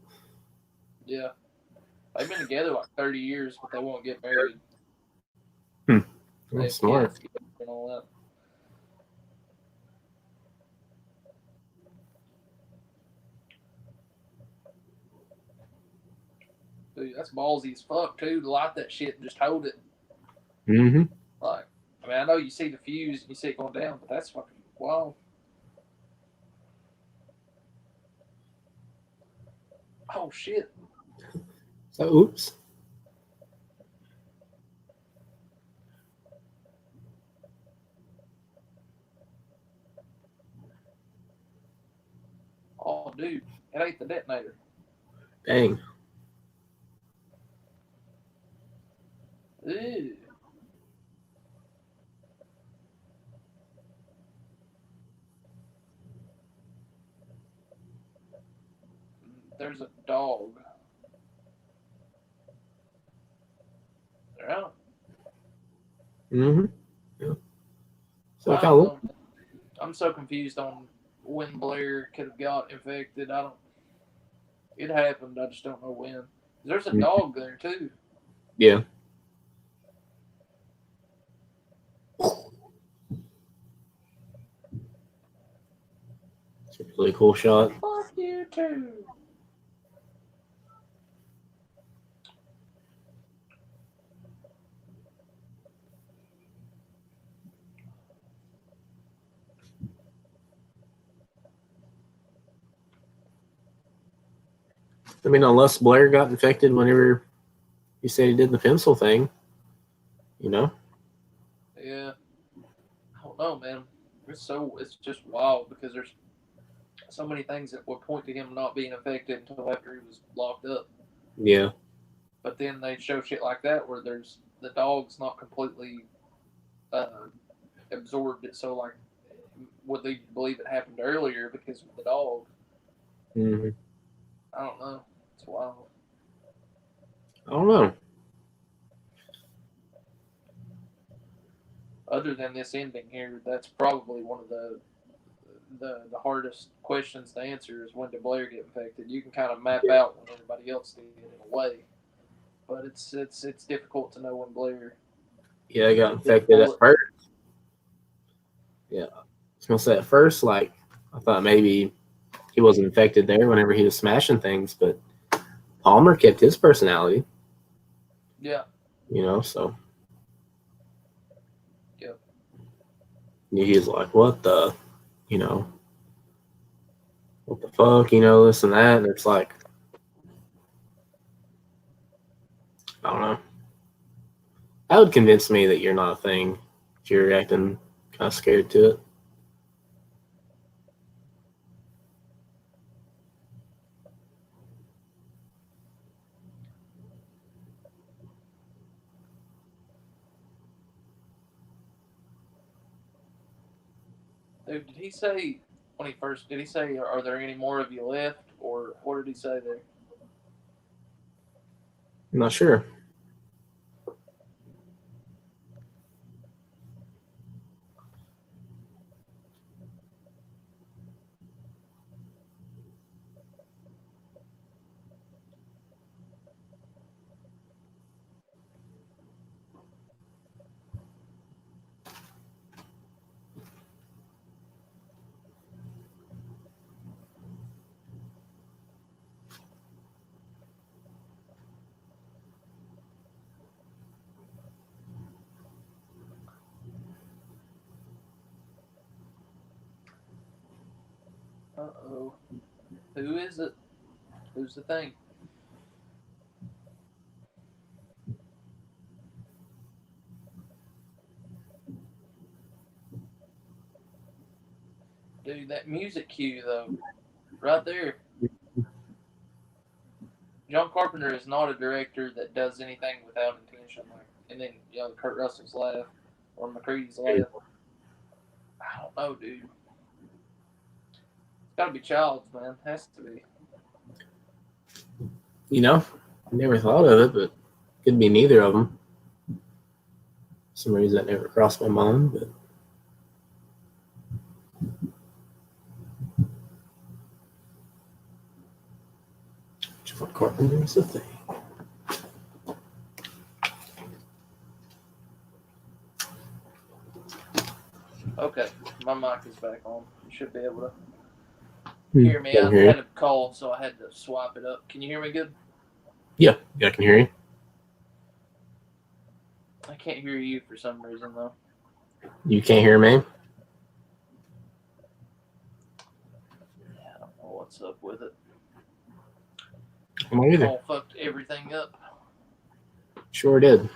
Yeah. They've been together like 30 years, but they won't get married. That's smart. And all that. Dude, that's ballsy as fuck, too, to light that shit and just hold it. Mm-hmm. Like, I mean, I know you see the fuse and you see it going down, but that's fucking wild. Oh, shit. So, oops. Oh, dude, it ain't the detonator. Dang. Ew. There's a dog. They're out. Mm-hmm. Yeah. So, I don't know. I'm so confused on when Blair could have got infected. It happened. I just don't know when. There's a dog there, too. Yeah. It's a really cool shot. Fuck you, too. I mean, unless Blair got infected whenever he said he did the pencil thing, you know? Yeah. I don't know, man. It's just wild because so many things that would point to him not being infected until after he was locked up. Yeah. But then they show shit like that where there's the dog's not completely uh, absorbed it. So like, would they believe it happened earlier because of the dog? Hmm. I don't know. It's wild. I don't know. Other than this ending here, that's probably one of the hardest questions to answer is when did Blair get infected? You can kind of map Yeah. out when everybody else did in a way, but it's difficult to know when Blair Yeah, I got bit the infected at bullet. first. Yeah. I was gonna say at first, like I thought maybe he wasn't infected there whenever he was smashing things, but Palmer kept his personality, Yeah, so yeah. he was like, you know, what the fuck, this and that. And it's like, I don't know. That would convince me that you're not a thing if you're acting kind of scared to it. Dude, did he say when he first did he say are there any more of you left or what did he say there? I'm not sure. Uh-oh. Who is it? Who's the thing? Dude, that music cue though, right there. John Carpenter is not a director that does anything without intention. Like, and then Kurt Russell's laugh or McCready's laugh. I don't know, dude. It's got to be Child's, man. Has to be. I never thought of it, but could be neither of them. For some reason that never crossed my mind, but John Carpenter's the thing. Okay, my mic is back on. You should be able to Hmm. hear me. Can I hear you? had a call, so I had to swap it up. Can you hear me good? Yeah, I can hear you. I can't hear you for some reason though. You can't hear me? Yeah, I don't know what's up with it. I'm not either. Call fucked everything up. Sure did.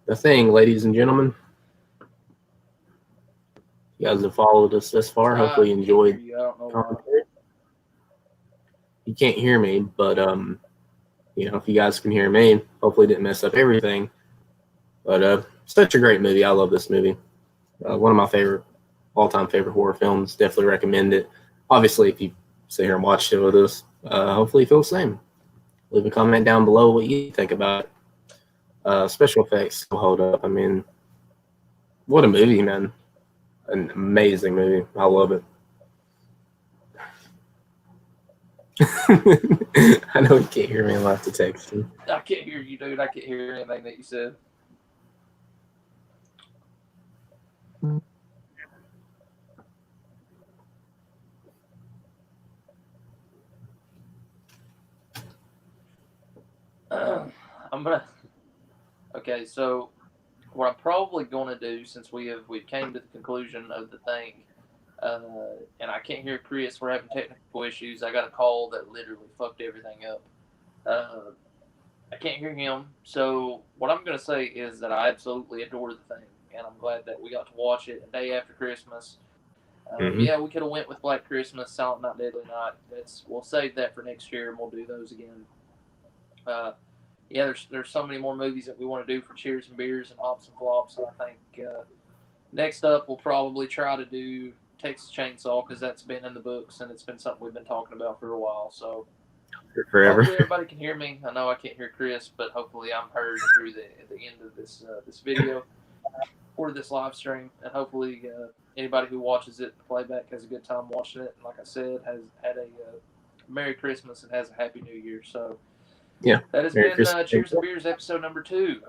The thing, ladies and gentlemen. You guys have followed us this far. I Hopefully you can't hear enjoyed you. I don't know why. commentary. You can't hear me, but if you guys can hear me, hopefully didn't mess up everything. But such a great movie. I love this movie. One of my favorite, all-time favorite horror films. Definitely recommend it. Obviously, if you sit here and watch it with us, hopefully you feel the same. Leave a comment down below what you think about it. Special effects still hold up. I mean, what a movie, man. An amazing movie. I love it. I know you can't hear me. I'll have to text you. I can't hear you, dude. I can't hear anything that you said. I'm gonna. Okay, so what I'm probably gonna do since we've came to the conclusion of the thing, and I can't hear Chris. We're having technical issues. I got a call that literally fucked everything up. I can't hear him. So what I'm gonna say is that I absolutely adore the thing, and I'm glad that we got to watch it a day after Christmas. Mhm. Yeah, we could have went with Black Christmas, Silent Night, Deadly Night. We'll save that for next year, and we'll do those again. Yeah, there's so many more movies that we want to do for Cheers and Beers and Hops and Flops. And I think next up we'll probably try to do Texas Chainsaw because that's been in the books and it's been something we've been talking about for a while. So Forever. hopefully everybody can hear me. I know I can't hear Chris, but hopefully I'm heard through the end of this video or this live stream, and hopefully anybody who watches it playback has a good time watching it. And like I said, has had a Merry Christmas and has a Happy New Year. So Yeah. that has Merry been Christmas. Cheers and Beers episode number 2.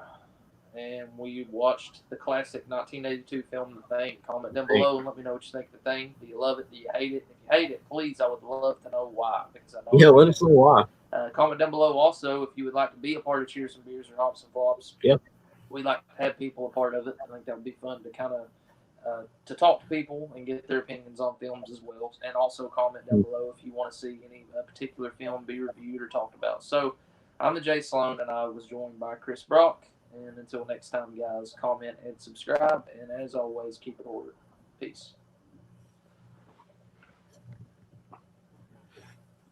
And we watched the classic 1982 film The Thing. Comment down below and let me know what you think of The Thing. Do you love it? Do you hate it? If you hate it, please, I would love to know why. Because I know Yeah, let us know why. comment down below also if you would like to be a part of Cheers and Beers or Hops and Flops. Yep. We'd like to have people a part of it. I think that would be fun to kind of to talk to people and get their opinions on films as well. And also comment down below if you want to see any particular film be reviewed or talked about. So I'm the Jay Sloan, and I was joined by Chris Brock. And until next time, guys, comment and subscribe. And as always, keep it ordered. Peace.